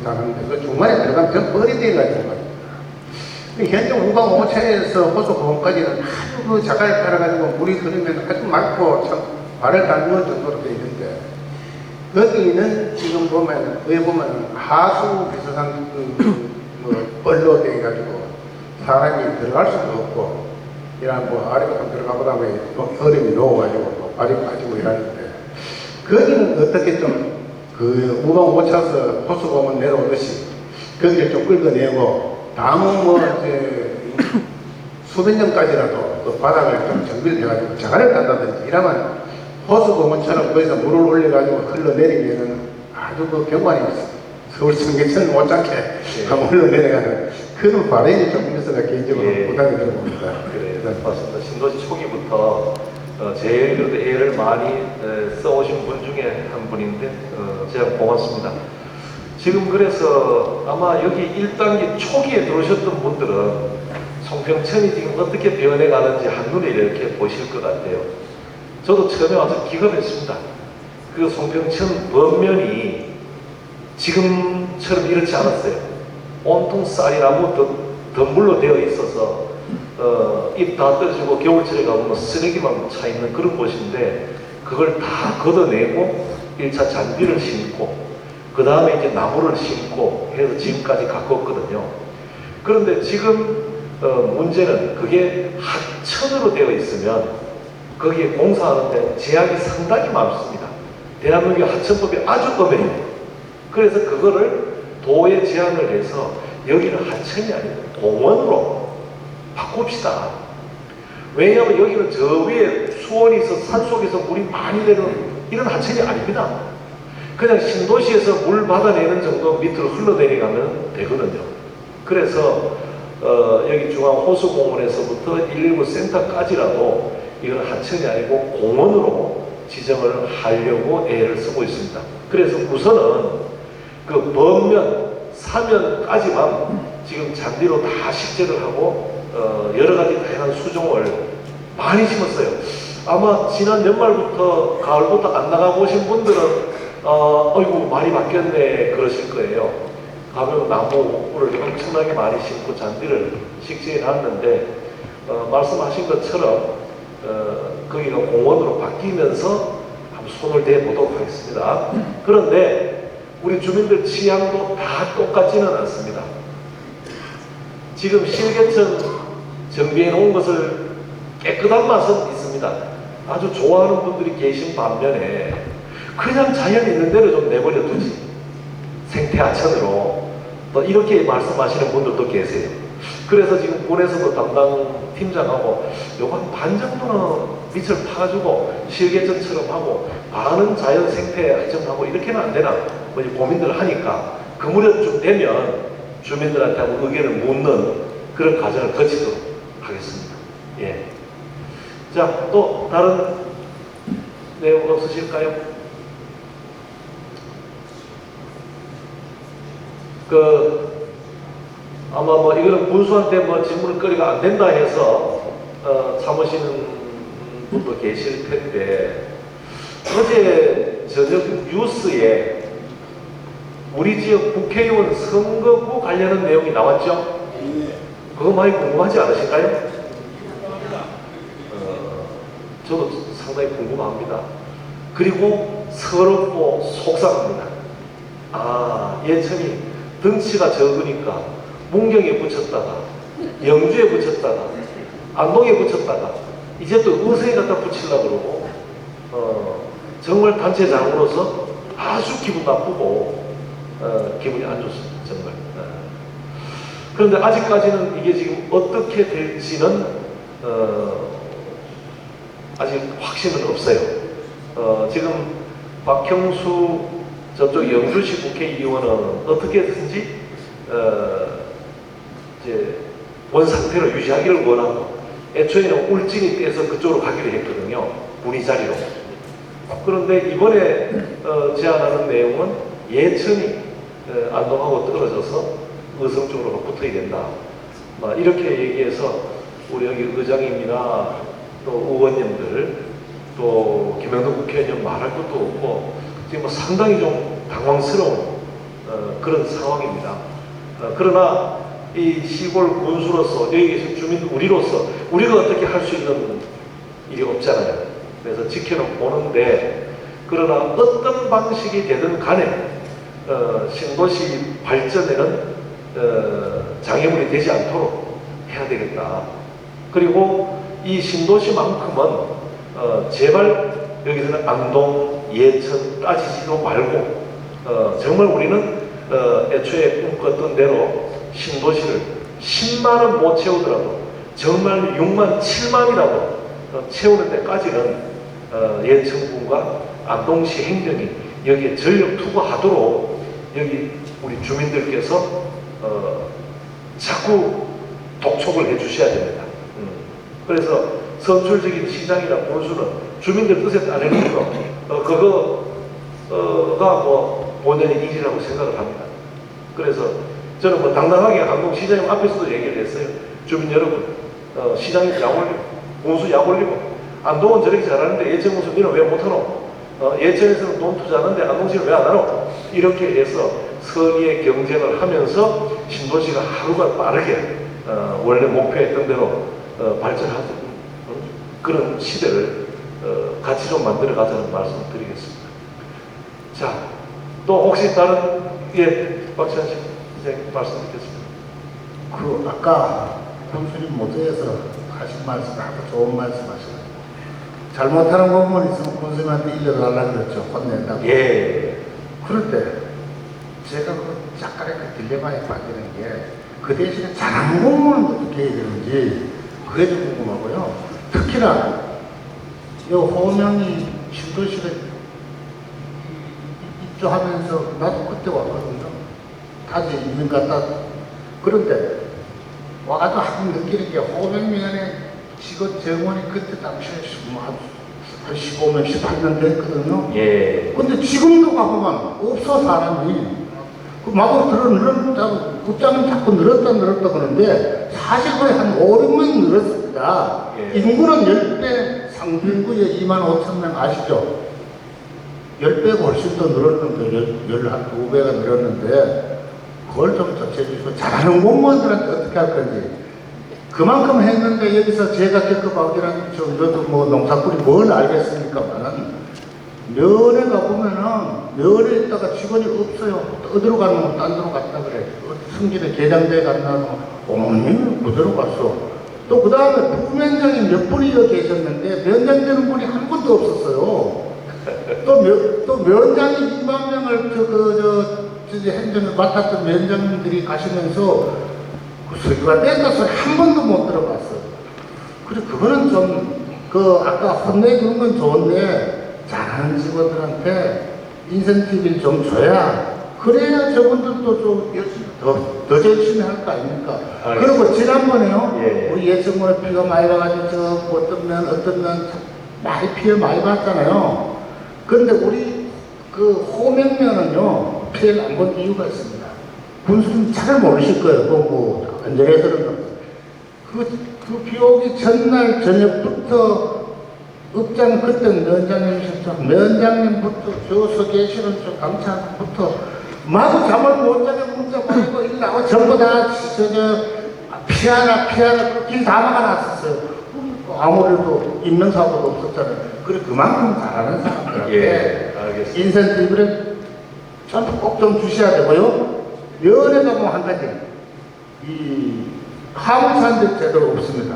하는데 그 중간에 들어가면 전 뻘이 돼 가지고 말입니다. 현재 우강 5차에서 호수공원까지는 아주 그 자갈에 따라가지고 물이 흐르면 아주 맑고 참 발을 닮는 정도로 되어 있는데 거기는 지금 보면 거기 보면 하수 비슷한 뻘로 되어 가지고 사람이 들어갈 수도 없고 이런 뭐 아래로 들어가 보다 보니 얼음이 녹아가지고 또 발이 빠지고 이러는데 거기는 어떻게 좀 그 우방 못 차서 호수공원 내려오듯이 거기를 좀 끌어내고 다음 뭐 이제 수백 년까지라도 그 바닥을 좀 정비를 해가지고 자갈을 딴다든지 이러면 호수공원처럼 거기서 물을 올려가지고 흘러내리면은 아주 그 경관이 서울 청계천 못잡게 한번 흘러내려가는 그런 바람이 조금 있어가 개인적으로 부담이 들어봅니다. 그래, 맞습니다. 신도시 초기부터 제일 그래도 애를 많이 써오신 분 중에 한 분인데 제가 고맙습니다. 지금 그래서 아마 여기 1단계 초기에 들어오셨던 분들은 송평천이 지금 어떻게 변해가는지 한눈에 이렇게 보실 것 같아요. 저도 처음에 와서 기겁했습니다. 그 송평천 겉면이 지금처럼 이렇지 않았어요. 온통 쌀이나무 덤불로 되어 있어서 잎 다 떨어지고 겨울철에 가보면 쓰레기만 차 있는 그런 곳인데 그걸 다 걷어내고 1차 잔디를 심고 그 다음에 이제 나무를 심고 해서 지금까지 갖고 왔거든요. 그런데 지금 문제는 그게 하천으로 되어 있으면 거기에 공사하는데 제약이 상당히 많습니다. 대한민국 하천법이 아주 엄해요. 그래서 그거를 도에 제안을 해서 여기는 하천이 아니고 공원으로 바꿉시다. 왜냐하면 여기는 저 위에 수원이 있어서 산속에서 물이 많이 내려오는 이런 하천이 아닙니다. 그냥 신도시에서 물 받아내는 정도 밑으로 흘러내려가면 되거든요. 그래서 여기 중앙호수공원에서부터 119 센터까지라도 이건 하천이 아니고 공원으로 지정을 하려고 애를 쓰고 있습니다. 그래서 우선은 그 범면, 사면까지만 지금 잔디로 다 식재를 하고 여러 가지 다양한 수종을 많이 심었어요. 아마 지난 연말부터 가을부터 안 나가고 오신 분들은 어이구 많이 바뀌었네 그러실 거예요. 가면 나무를 엄청나게 많이 심고 잔디를 식재해 놨는데 말씀하신 것처럼 거기가 공원으로 바뀌면서 한번 손을 대보도록 하겠습니다. 그런데 우리 주민들 취향도 다 똑같지는 않습니다. 지금 실개천 정비해 놓은 것을 깨끗한 맛은 있습니다. 아주 좋아하는 분들이 계신 반면에 그냥 자연 있는 대로 좀 내버려 두지. 생태하천으로. 또 이렇게 말씀하시는 분들도 계세요. 그래서 지금 군에서도 담당 팀장하고 요번 반 정도는 밑을 파가지고 실개천처럼 하고 반은 자연 생태하천하고 이렇게는 안 되나 뭐 고민들을 하니까 그 무렵쯤 되면 주민들한테 한번 의견을 묻는 그런 과정을 거치도록 하겠습니다. 예. 자, 또 다른 내용 없으실까요? 아마 뭐 이거는 군수한테 뭐 질문거리가 안 된다 해서 참으시는 분도 계실 텐데 어제 저녁 뉴스에 우리 지역 국회의원 선거구 관련한 내용이 나왔죠? 그거 많이 궁금하지 않으실까요? 저도 상당히 궁금합니다. 그리고 서럽고 속상합니다. 예천이 덩치가 적으니까 문경에 붙였다가 영주에 붙였다가 안동에 붙였다가 이제 또 의성에 갖다 붙이려고 그러고 정말 단체장으로서 아주 기분 나쁘고 기분이 안 좋습니다. 정말. 그런데 아직까지는 이게 지금 어떻게 될지는 아직 확신은 없어요. 지금 박형수 저쪽 영주시 국회의원은 어떻게든지 이제 원상태로 유지하기를 원하고 애초에는 울진이 떼서 그쪽으로 가기로 했거든요. 문의 자리로. 그런데 이번에 제안하는 내용은 예천이 안동하고 떨어져서 의성 쪽으로 붙어야 된다. 이렇게 얘기해서 우리 여기 의장님이나 또 의원님들 또 김영도 국회의원 말할 것도 없고 지금 뭐 상당히 좀 당황스러운 그런 상황입니다. 그러나 이 시골 군수로서 여기 계신 주민 우리로서 우리가 어떻게 할 수 있는 일이 없잖아요. 그래서 지켜는 보는데 그러나 어떤 방식이 되든 간에 신도시 발전에는 장애물이 되지 않도록 해야 되겠다. 그리고 이 신도시만큼은 제발 여기서는 안동, 예천 따지지도 말고 정말 우리는 애초에 꿈꿨던 대로 신도시를 10만은 못 채우더라도 정말 6만, 7만이라도 채우는 데까지는 예천군과 안동시 행정이 여기에 전력 투구하도록 여기 우리 주민들께서 자꾸 독촉을 해주셔야 됩니다. 그래서 선출적인 시장이나 군수는 주민들 뜻에 따르는 그거가 뭐 본연의 일이라고 생각을 합니다. 그래서 저는 뭐 당당하게 안동시장님 앞에서도 얘기를 했어요. 주민 여러분, 시장이 약 올리고 군수 약 올리고 안동은 저렇게 잘하는데 예천 군수 니는 왜 못하노? 예천에서는 돈 투자하는데 안동시는 왜 안 하노? 이렇게 해서 선의의 경쟁을 하면서 신도시가 하루가 빠르게 원래 목표했던 대로 발전하는 그런 시대를 같이 좀 만들어 가자는 말씀을 드리겠습니다. 자, 또 혹시 다른 박찬 선생님 말씀 듣겠습니다. 아까 군수님 모두에서 하신 말씀 아주 좋은 말씀 하시네요. 잘못하는 부분 있으면 군수님한테 일러달라고 그랬죠. 혼낸다고. 예. 그럴 때 제가 약간의 딜레마에 빠지는 게 그 대신에 잘하는 공무원은 어떻게 해야 되는지 그게 좀 궁금하고요. 특히나 이 호명이 신도시가 입주하면서 나도 그때 왔거든요. 타지 이민 갔다. 그런데 와가지고 한번 느끼는 게 호명면에 직원 정원이 그때 당시에 한 15년, 18년 됐거든요. 예. 근데 지금도 가보면 없어 사람이. 마구 늘었다고, 국장은 자꾸 늘었다 그러는데, 사실 거의 한 5, 6만 늘었습니다. 예. 인구는 10배, 상주인구에 2만 5천 명 아시죠? 10배가 훨씬 더 늘었는데, 12배가 늘었는데, 그걸 좀 덧해주시고, 잘하는 공무원들한테 어떻게 할 건지. 그만큼 했는데, 여기서 제가 겪어보기란 저도 뭐 농사꾼이 뭘 알겠습니까만은, 면에 가보면은 면에 있다가 직원이 없어요. 어디로 가는 딴 데로 갔다 그래. 승진에 개장대에 갔나 어머니 그대로 갔어. 또 그 다음에 부면장이 몇 분이 계셨는데 면장 되는 분이 한 분도 없었어요. 또 면장이 2만 명을 행정을 맡았던 면장님들이 가시면서 그 서기관 뺀다 소리 한 번도 못 들어봤어요. 그래 그거는 좀 아까 혼내주는 건 좋은데 잘하는 직원들한테 인센티브를 좀 줘야 그래야 저분들도 좀 더 열심히 할 거 아닙니까? 알겠습니다. 그리고 지난번에요. 예. 우리 예천군에 비가 많이 와가지고 어떤 면 많이 피해 많이 봤잖아요. 그런데 우리 호명면은요 피해를 안 본 이유가 있습니다. 군수님 잘 모르실 거예요. 안전해서는 그 비 오기 전날 저녁부터 읍장 그때 면장님이셨죠. 면장님부터 저서 계시는 저 강차부터 마구 잠을 못 자게 문자 보내고 일나고 전부 다 피하라 길 다 막아놨었어요. 아무래도 인명사고도 없었잖아요. 그래 그만큼 잘하는 사람들한테 인센티브를 꼭 좀 주셔야 되고요. 면에 가면 한 가지 이 화물차인데 제대로 없습니다.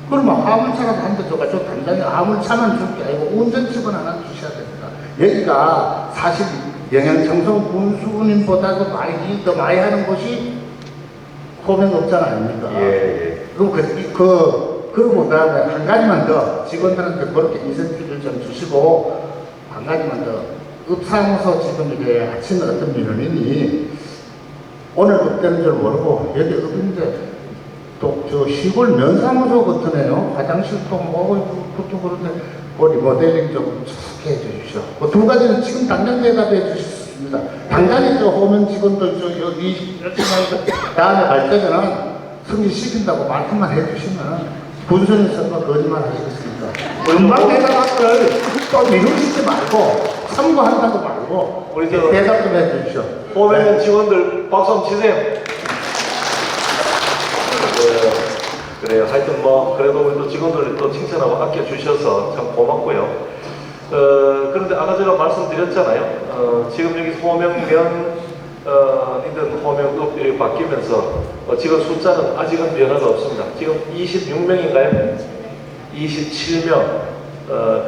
그러면 화물차라도 한 대 줘가지고 당장에 화물차만 줄 게 아니고 운전직원 하나 주셔야 됩니다. 여기가 사실 영양청소 군수님보다도 더 많이 하는 곳이 호명 없잖아 아닙니까? 예. 그럼 그리고 그 다음에 한 가지만 더 직원들한테 그렇게 인센티브를 좀 주시고 한 가지만 더 읍사무소 지금 이제 아침에 어떤 민원인이 오늘 그때는 줄 모르고 여기 읍인데 또 저 시골 면사무소 같으네요. 화장실도 그것도 그런데 리모델링 좀 좋게 해주십시오. 그 두 가지는 지금 당장 대답해 주실 수 있습니다. 당장에 저 호명 직원들 여기 이렇게 다음에 갈 때는 승진시킨다고 말씀만 해주시면 군수님 설마 거짓말 하시겠습니까? 금방 대답을 또 미루시지 말고 참고한다고 말고 우리 대답 좀 해주십시오. 호명 직원들 박수 한번 치세요. 그래요. 하여튼 그래도 우리 또 직원들 또 칭찬하고 아껴주셔서 참 고맙고요. 그런데 아까 제가 말씀드렸잖아요. 지금 여기 호명면, 호명도 이렇게 바뀌면서 지금 숫자는 아직은 변화가 없습니다. 지금 26명인가요? 27명.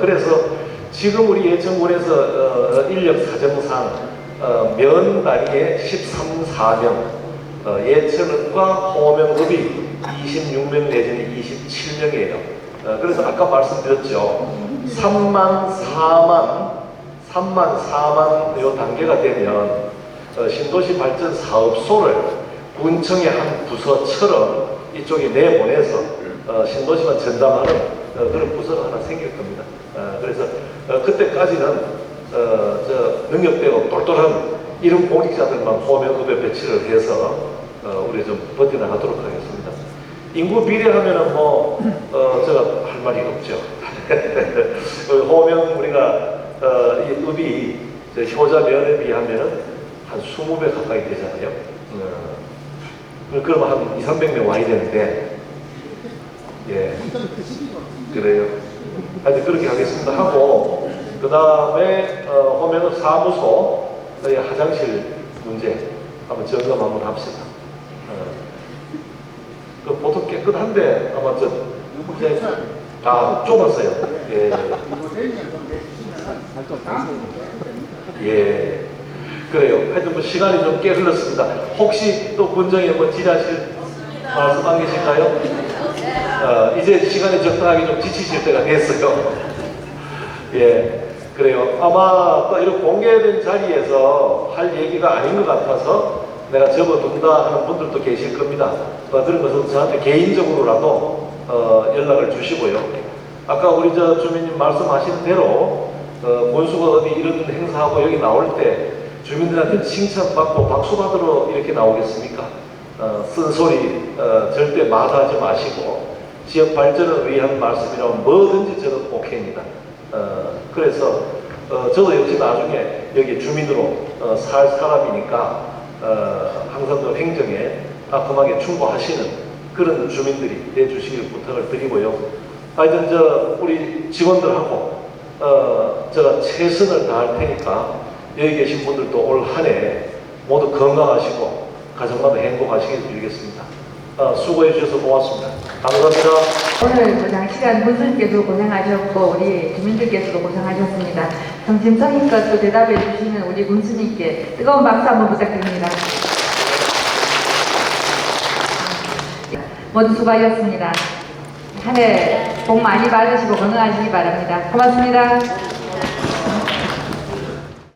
그래서 지금 우리 예천군에서 인력 사정상 면 단위에 13, 4명, 예천읍과 호명읍이 26명 내지는 27명이에요. 그래서 아까 말씀드렸죠. 3만 4만 요 단계가 되면 신도시 발전 사업소를 군청의 한 부서처럼 이쪽에 내보내서 신도시만 전담하는 그런 부서가 하나 생길 겁니다. 그래서 그때까지는 저 능력되고 똘똘한 이런 공직자들만 호명읍에 배치를 해서 우리 좀 버텨나가도록 하겠습니다. 인구 비례하면은 제가 할 말이 없죠. 호명 우리가 이 읍이 효자 면에 비하면은 한 20배 가까이 되잖아요. 그러면 한 200~300명 와야 되는데, 예, 그래요. 하여튼 그렇게 하겠습니다. 하고, 그 다음에 호명읍 사무소 화장실 문제 한번 점검 한번 합시다. 그 보통 깨끗한데 아마 이제 다 좁았어요. 예. 예. 그래요. 하여튼 시간이 좀 꽤 흘렀습니다. 혹시 또 군정에 질의하실 말씀 안 계실까요? 이제 시간이 적당하게 좀 지치실 때가 됐어요. 예. 그래요. 아마 또 이런 공개된 자리에서 할 얘기가 아닌 것 같아서 내가 접어둔다 하는 분들도 계실 겁니다. 그런 것은 저한테 개인적으로라도 연락을 주시고요. 아까 우리 주민님 말씀하신 대로 군수가 어디 이런 행사하고 여기 나올 때 주민들한테 칭찬받고 박수 받으러 이렇게 나오겠습니까? 쓴소리 절대 마다하지 마시고 지역 발전을 위한 말씀이라면 뭐든지 저는 오케이입니다. 그래서 저도 역시 나중에 여기 주민으로 살 사람이니까 항상 행정에 따끔하게 충고하시는 그런 주민들이 해주시길 부탁을 드리고요. 하여튼 우리 직원들하고 제가 최선을 다할 테니까 여기 계신 분들도 올 한 해 모두 건강하시고 가정마다 행복하시길 빌겠습니다. 수고해 주셔서 고맙습니다. 감사합니다. 오늘 장시간 군수님께도 고생하셨고 우리 주민들께서도 고생하셨습니다. 성심성의껏 또 대답해 주시는 우리 군수님께 뜨거운 박수 한번 부탁드립니다. 모두 수고하셨습니다. 한 해 복 많이 받으시고 건강하시기 바랍니다. 고맙습니다.